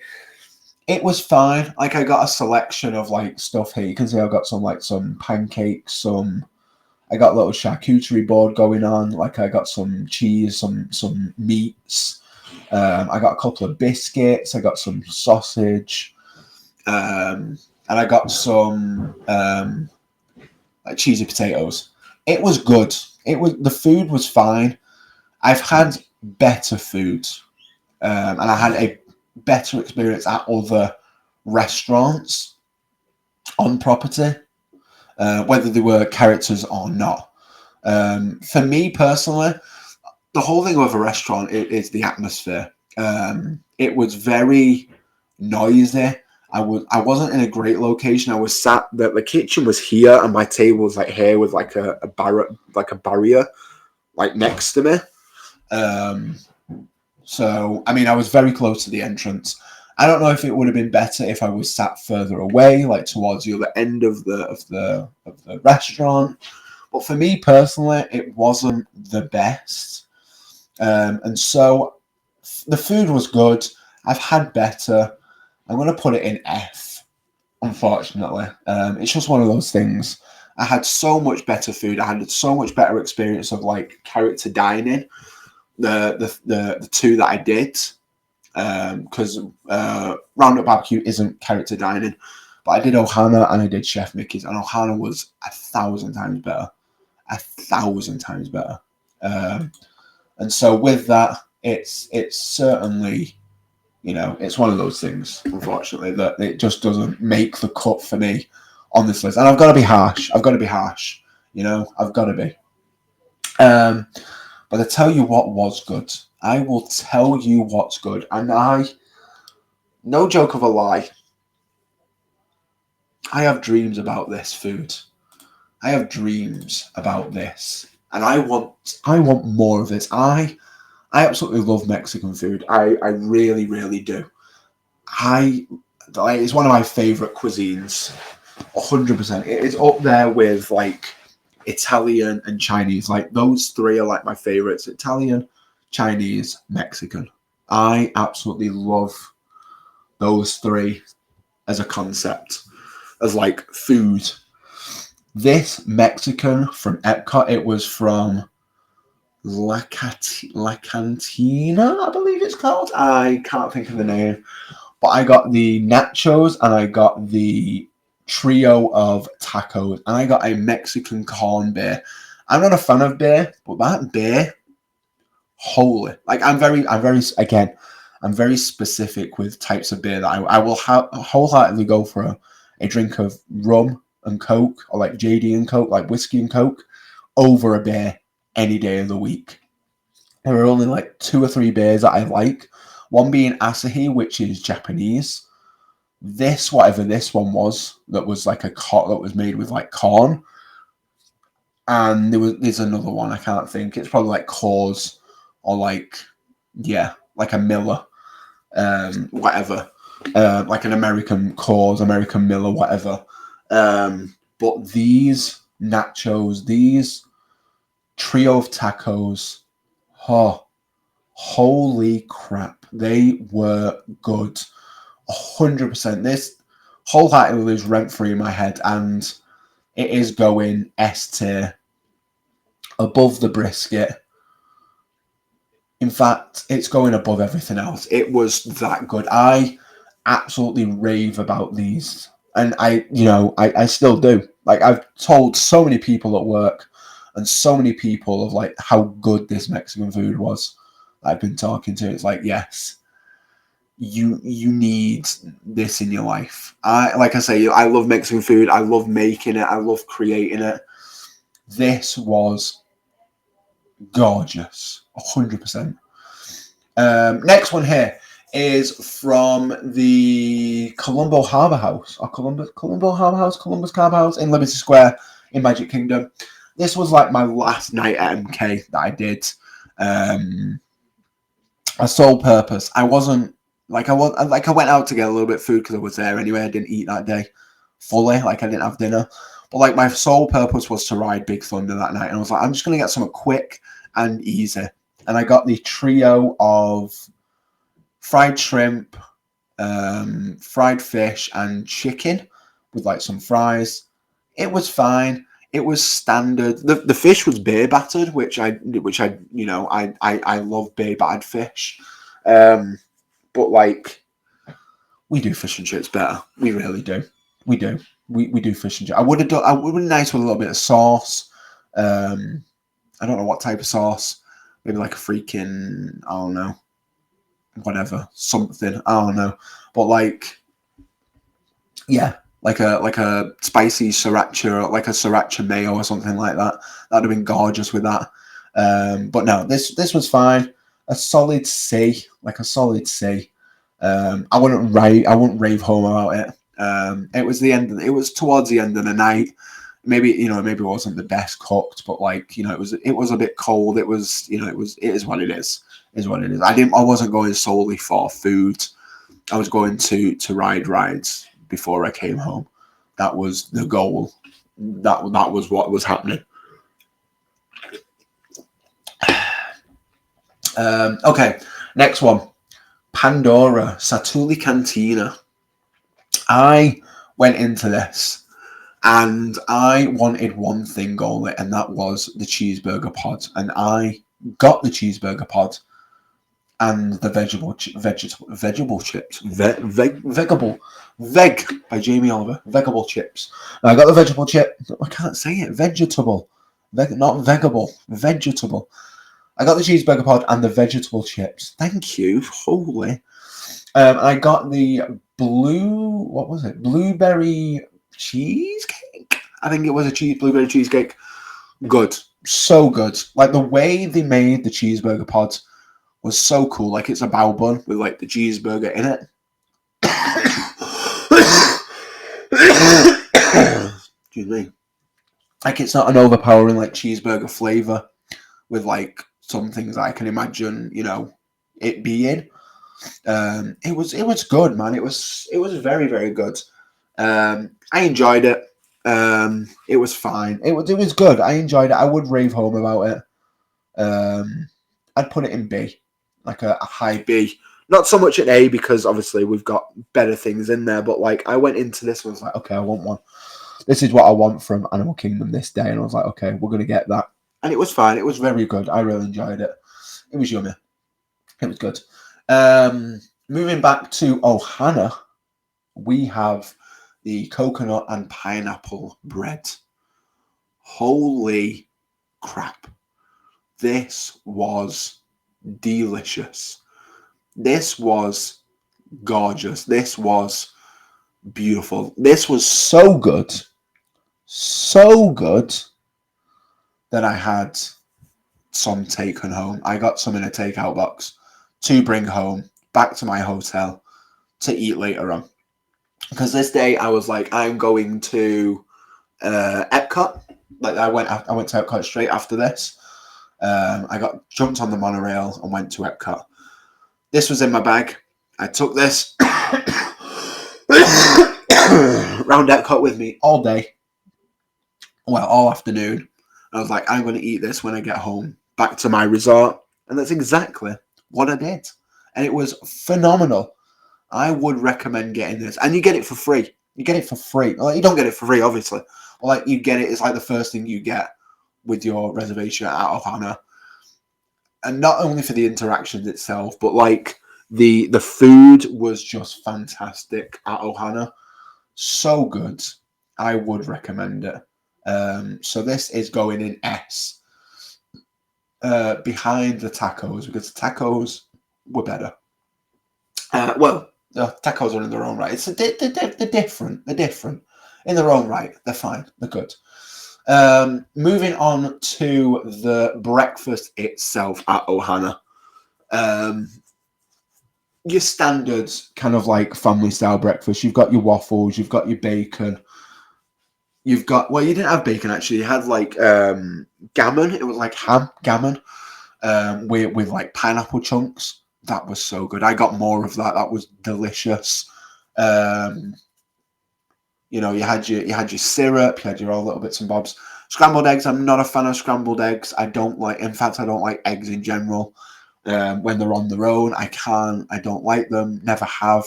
It was fine. Like, I got a selection of like stuff here. You can see I got some pancakes, I got a little charcuterie board going on. Like, I got some cheese, some meats. I got a couple of biscuits. I got some sausage, and I got some like cheesy potatoes. It was good. The food was fine. I've had better food, and I had better experience at other restaurants on property, whether they were characters or not. For me personally, the whole thing of a restaurant is the atmosphere. It was very noisy. I wasn't in a great location. I was sat the kitchen was here and my table was like here with like a barrier like next to me. So I mean I was very close to the entrance. I don't know if it would have been better if I was sat further away, like towards the other end of the restaurant. But for me personally, it wasn't the best. And so the food was good. I've had better. I'm going to put it in F, unfortunately. It's just one of those things. I had so much better food. I had so much better experience of like character dining. The two that I did, because Roundup Barbecue isn't character dining, but I did Ohana and I did Chef Mickey's, and Ohana was 1,000 times better. 1,000 times better. And so with that, it's certainly, it's one of those things, unfortunately, that it just doesn't make the cut for me on this list. And I've got to be harsh. I've got to be. But I tell you what was good. I will tell you what's good. And no joke of a lie, I have dreams about this food. I have dreams about this. And I want more of this. I absolutely love Mexican food. I really, really do. It's one of my favorite cuisines. 100%. It is up there with like Italian and Chinese. Like those three are like my favorites: Italian, Chinese, Mexican. I absolutely love those three as a concept, as like food. This Mexican from Epcot, it was from La Cantina, I believe it's called. I can't think of the name. But I got the nachos and I got the trio of tacos and I got a Mexican corn beer. I'm not a fan of beer, but that beer, holy. Like I'm very specific with types of beer that I will wholeheartedly go for a drink of rum and Coke, or like JD and Coke, like whiskey and Coke, over a beer any day of the week. There are only like 2 or 3 beers that I like. One being Asahi, which is Japanese. Whatever this one was, that was like that was made with like corn. And there's another one I can't think. It's probably like Coors or like a Miller, whatever, like an American Coors, American Miller, whatever. But these nachos, these trio of tacos, holy crap, they were good. 100%. This wholeheartedly lives rent-free in my head, and it is going S tier, above the brisket. In fact, it's going above everything else. It was that good. I absolutely rave about these, and I still do. Like I've told so many people at work, and so many people of like how good this Mexican food was that I've been talking to. It's like, yes, you need this in your life. I love Mexican food. I love making it. I love creating it. This was gorgeous, 100%. Next one here is from the Colombo Harbour House, or Columbus Harbour House in Liberty Square in Magic Kingdom. This was like my last night at MK that I did. A sole purpose. I went out to get a little bit of food because I was there anyway. I didn't eat that day fully, like I didn't have dinner. But like my sole purpose was to ride Big Thunder that night. And I was like, I'm just going to get something quick and easy. And I got the trio of fried shrimp, fried fish, and chicken with like some fries. It was fine. It was standard. The fish was bay battered, which I love bay battered fish. But like we do fish and chips better. We really do. We do. We do fish and chips. I would have been nice with a little bit of sauce. I don't know what type of sauce. Maybe like a freaking, I don't know, whatever, something, I don't know. But like, yeah, like a spicy sriracha, like a sriracha mayo or something like that. That'd have been gorgeous with that. But no, this was fine. A solid C, like a solid C. I wouldn't rave home about it. It was it was towards the end of the night. Maybe maybe it wasn't the best cooked, but like it was a bit cold. It was it is what it is. Is what it is. I wasn't going solely for food. I was going to ride rides before I came home. That was the goal. That was what was happening. Okay, next one. Pandora Satuli Cantina. I went into this and I wanted one thing only, and that was the cheeseburger pod. And I got the cheeseburger pod and the vegetable chips. Veg by Jamie Oliver. Vegetable chips. I got the vegetable chip. I can't say it. Vegetable. Not vegable. Vegetable. I got the cheeseburger pod and the vegetable chips. Thank you. Holy. I got the blueberry cheesecake? I think it was a blueberry cheesecake. Good. So good. Like the way they made the cheeseburger pod was so cool. Like it's a bao bun with like the cheeseburger in it. Excuse me. Like it's not an overpowering like cheeseburger flavor with like some things I can imagine, it being. It was good, man. It was very, very good. I enjoyed it. It was fine. It was good. I enjoyed it. I would rave home about it. I'd put it in B, like a high B. Not so much an A because obviously we've got better things in there. But like I went into this and was like, okay, I want one. This is what I want from Animal Kingdom this day, and I was like, okay, we're gonna get that. And it was fine. It was very good. I really enjoyed it. It was yummy. It was good. Moving back to Ohana, we have the coconut and pineapple bread. Holy crap. This was delicious. This was gorgeous. This was beautiful. This was so good. So good that I had some taken home. I got some in a takeout box to bring home back to my hotel to eat later on. Because this day I was like, I'm going to Epcot. Like I went to Epcot straight after this. I jumped on the monorail and went to Epcot. This was in my bag. I took this round Epcot with me all day. Well, all afternoon. I was like, I'm going to eat this when I get home back to my resort. And that's exactly what I did. And it was phenomenal. I would recommend getting this. And you get it for free. You get it for free. Like, you don't get it for free, obviously. But like you get it. It's like the first thing you get with your reservation at Ohana. And not only for the interactions itself, but like the food was just fantastic at Ohana. So good. I would recommend it. So this is going in S. Behind the tacos, because the tacos were better. Well, the tacos are in their own right. They're different. They're different in their own right. They're fine. They're good. Moving on to the breakfast itself at Ohana. Your standard kind of like family style breakfast. You've got your waffles. You've got your bacon. You've got, well, you didn't have bacon actually. You had like gammon. It was like ham gammon with like pineapple chunks. That was so good. I got more of that. That was delicious. You had your syrup. You had your all little bits and bobs. Scrambled eggs. I'm not a fan of scrambled eggs. I don't like eggs in general. When they're on their own, I don't like them. Never have.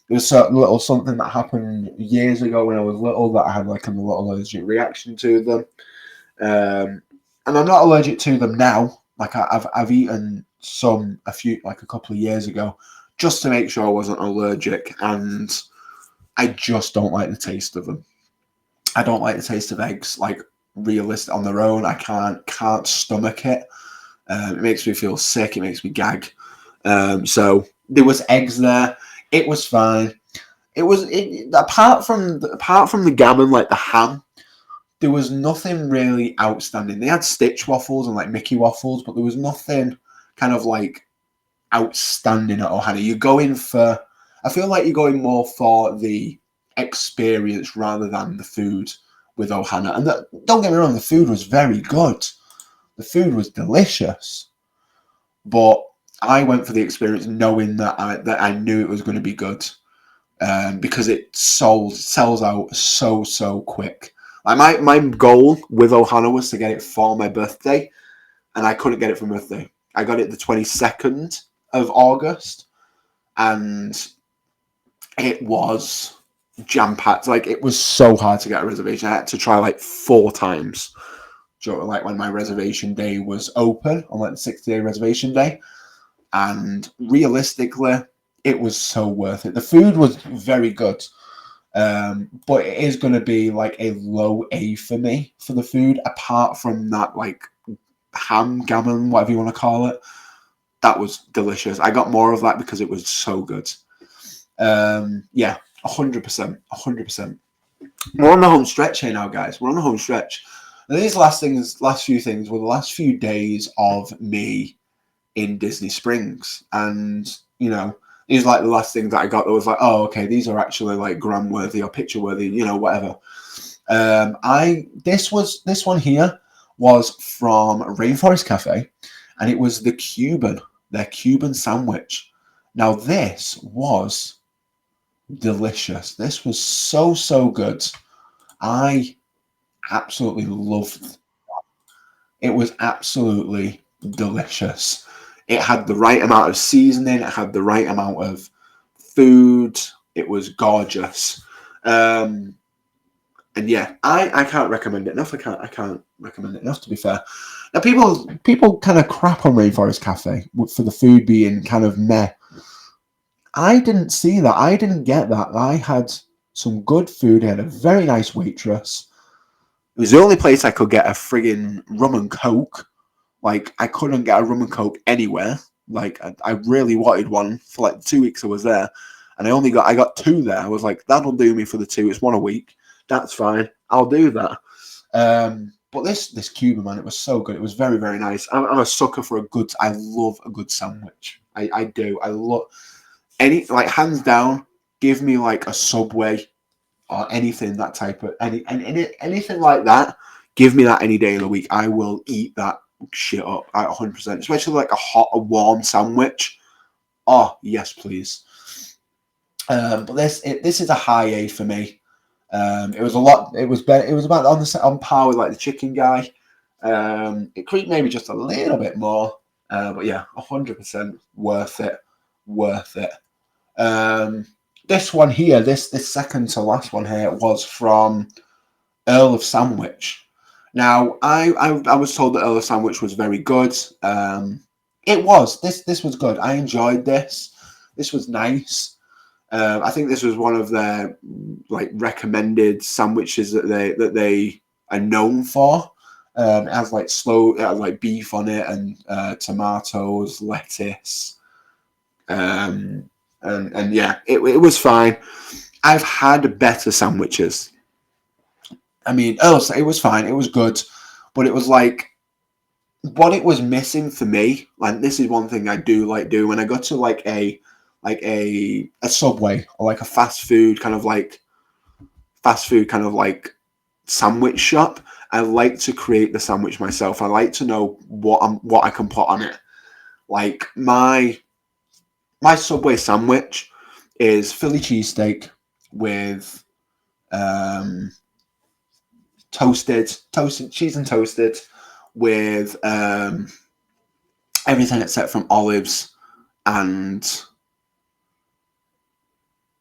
There was a little something that happened years ago when I was little that I had like a little allergic reaction to them. And I'm not allergic to them now. Like I've eaten a couple of years ago, just to make sure I wasn't allergic, and I just don't like the taste of them. I don't like the taste of eggs, like realistic on their own. I can't stomach it. It makes me feel sick. It makes me gag. So there was eggs there. It was fine. Apart from the gammon, like the ham, there was nothing really outstanding. They had Stitch waffles and like Mickey waffles, but there was nothing kind of like outstanding at Ohana. You're going for, I feel like you're going more for the experience rather than the food with Ohana. And don't get me wrong, the food was very good. The food was delicious, but I went for the experience knowing that I knew it was going to be good, because it sells out so quick. Like my goal with Ohana was to get it for my birthday, and I couldn't get it for my birthday. I got it the 22nd of August, and it was jam-packed. Like, it was so hard to get a reservation. I had to try like 4 times, like when my reservation day was open, on like the 60-day reservation day. And realistically, it was so worth it. The food was very good, but it is going to be like a low A for me for the food. Apart from that, like ham, gammon, whatever you want to call it, that was delicious. I got more of that because it was so good. Yeah, 100%, 100%. We're on the home stretch here now, guys. We're on the home stretch. And these last few things were the last few days of me in Disney Springs, and these are like the last things that I got that was like, oh, okay, these are actually like gram worthy or picture worthy, whatever. This one here was from Rainforest Cafe, and it was their Cuban sandwich. Now this was delicious. This was so good. I absolutely loved it. It was absolutely delicious. It had the right amount of seasoning. It had the right amount of food. It was gorgeous. And yeah, I can't recommend it enough. I can't recommend it enough, to be fair. Now, people kind of crap on Rainforest Cafe for the food being kind of meh. I didn't see that. I didn't get that. I had some good food. I had a very nice waitress. It was the only place I could get a friggin' rum and coke. Like, I couldn't get a rum and coke anywhere. Like, I really wanted one for like 2 weeks I was there, and I got 2 there. I was like, that'll do me for the 2. It's 1 a week. That's fine. I'll do that. But this Cuban, man, it was so good. It was very, very nice. I'm a sucker for I love a good sandwich. I do. I love hands down, give me like a Subway or anything, that type of anything like that. Give me that any day of the week. I will eat that shit up at 100%. Especially like a warm sandwich. Oh yes, please. But this is a high A for me. It was a lot. It was better. It was about on par with like the chicken guy. It could maybe just a little bit more. But yeah, 100% worth it. Worth it. This one here, this second to last one here, was from Earl of Sandwich. Now, I was told that Earl of Sandwich was very good. It was. This was good. I enjoyed this. This was nice. I think this was one of their like recommended sandwiches that they are known for. It has like beef on it and tomatoes, lettuce. And yeah, it was fine. I've had better sandwiches. I mean, it was fine. It was good, but it was like what it was missing for me. Like, this is one thing I do like doing when I go to like a Subway or like a fast food kind of like sandwich shop. I like to create the sandwich myself. I like to know what I can put on it. Like my Subway sandwich is Philly cheesesteak with toasted cheese and toasted with everything except from olives and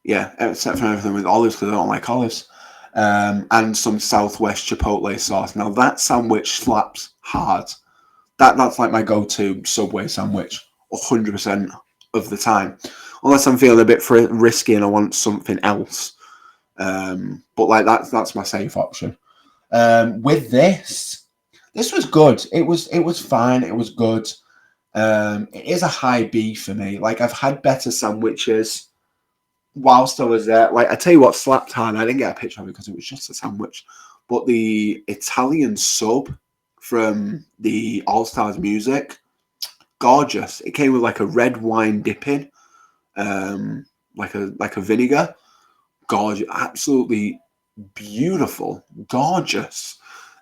except from everything with olives because I don't like olives, and some Southwest Chipotle sauce. Now that sandwich slaps hard. That's like my go-to Subway sandwich 100% of the time, unless I'm feeling a bit risky and I want something else. But like that's my safe option. With this was good. It was fine. It was good. It is a high B for me. Like, I've had better sandwiches whilst I was there. Like, I tell you what slapped hard. I didn't get a picture of it because it was just a sandwich. But the Italian sub from the All Stars Music, gorgeous. It came with like a red wine dipping, like a vinegar. Gorgeous, absolutely beautiful, gorgeous.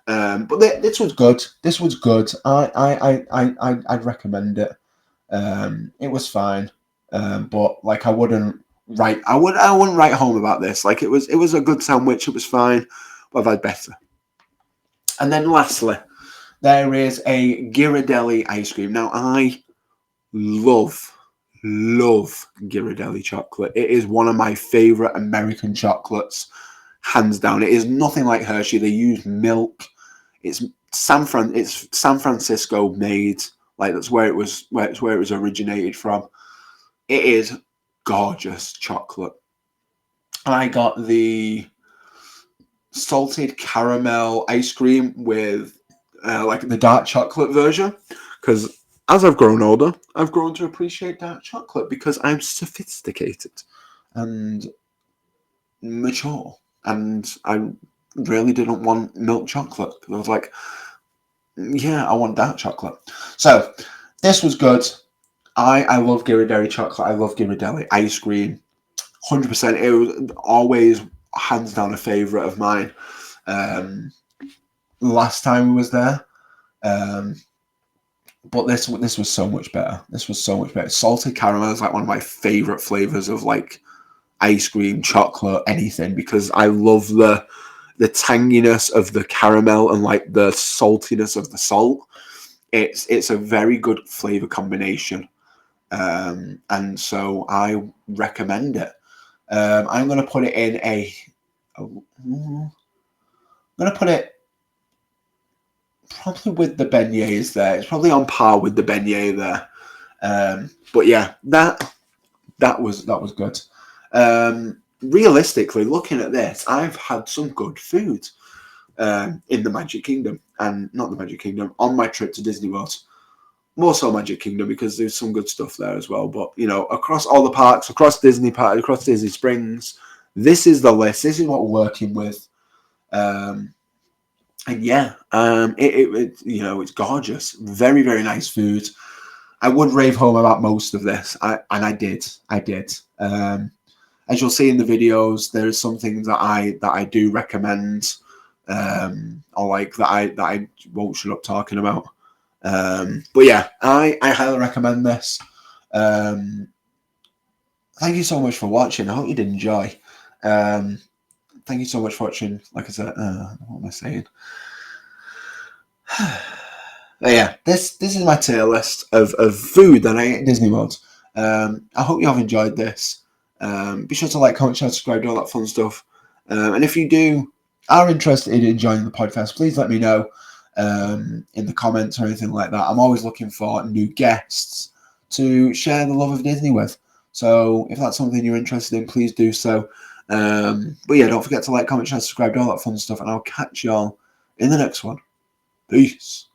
But this was good. This was good. I'd recommend it. It was fine. But like I wouldn't write home about this. Like it was a good sandwich. It was fine, but I've had better. And then lastly, there is a Ghirardelli ice cream. Now I love Ghirardelli chocolate. It is one of my favorite American chocolates, hands down. It is nothing like Hershey. They use milk. It's San Francisco made. Like that's where it was originated from. It is gorgeous chocolate. I got the salted caramel ice cream with like the dark chocolate version because as I've grown older, I've grown to appreciate dark chocolate because I'm sophisticated and mature, and I really didn't want milk chocolate. I was like, yeah, I want dark chocolate. So this was good. I love Ghirardelli chocolate. I love Ghirardelli ice cream. 100%. It was always hands down a favourite of mine. Last time we was there. But this was so much better. This was so much better. Salted caramel is like one of my favourite flavours of like ice cream, chocolate, anything, because I love the tanginess of the caramel and like the saltiness of the salt. It's a very good flavour combination. And so I recommend it. I'm going to put it in I'm going to put it probably with the beignets there. It's probably on par with the beignet there. But yeah, that was good. Realistically, looking at this, I've had some good food in the Magic Kingdom, and not the Magic Kingdom, on my trip to Disney World. More so Magic Kingdom because there's some good stuff there as well. But, you know, across all the parks, across Disney Springs, this is the list. This is what we're working with. And yeah, it you know, it's gorgeous. Very, very nice food. I would rave home about most of this. I did. As you'll see in the videos, there are some things that I do recommend, or like that I won't shut up talking about. But yeah, I highly recommend this. Thank you so much for watching. I hope you did enjoy. Thank you so much for watching. Like I said, what am I saying? But yeah, this is my tier list of food that I ate at Disney World. I hope you have enjoyed this. Be sure to like, comment, share, subscribe, do all that fun stuff. And if you are interested in joining the podcast, please let me know in the comments or anything like that. I'm always looking for new guests to share the love of Disney with. So if that's something you're interested in, please do so. But yeah, don't forget to like, comment, share, subscribe, do all that fun stuff, and I'll catch y'all in the next one. Peace.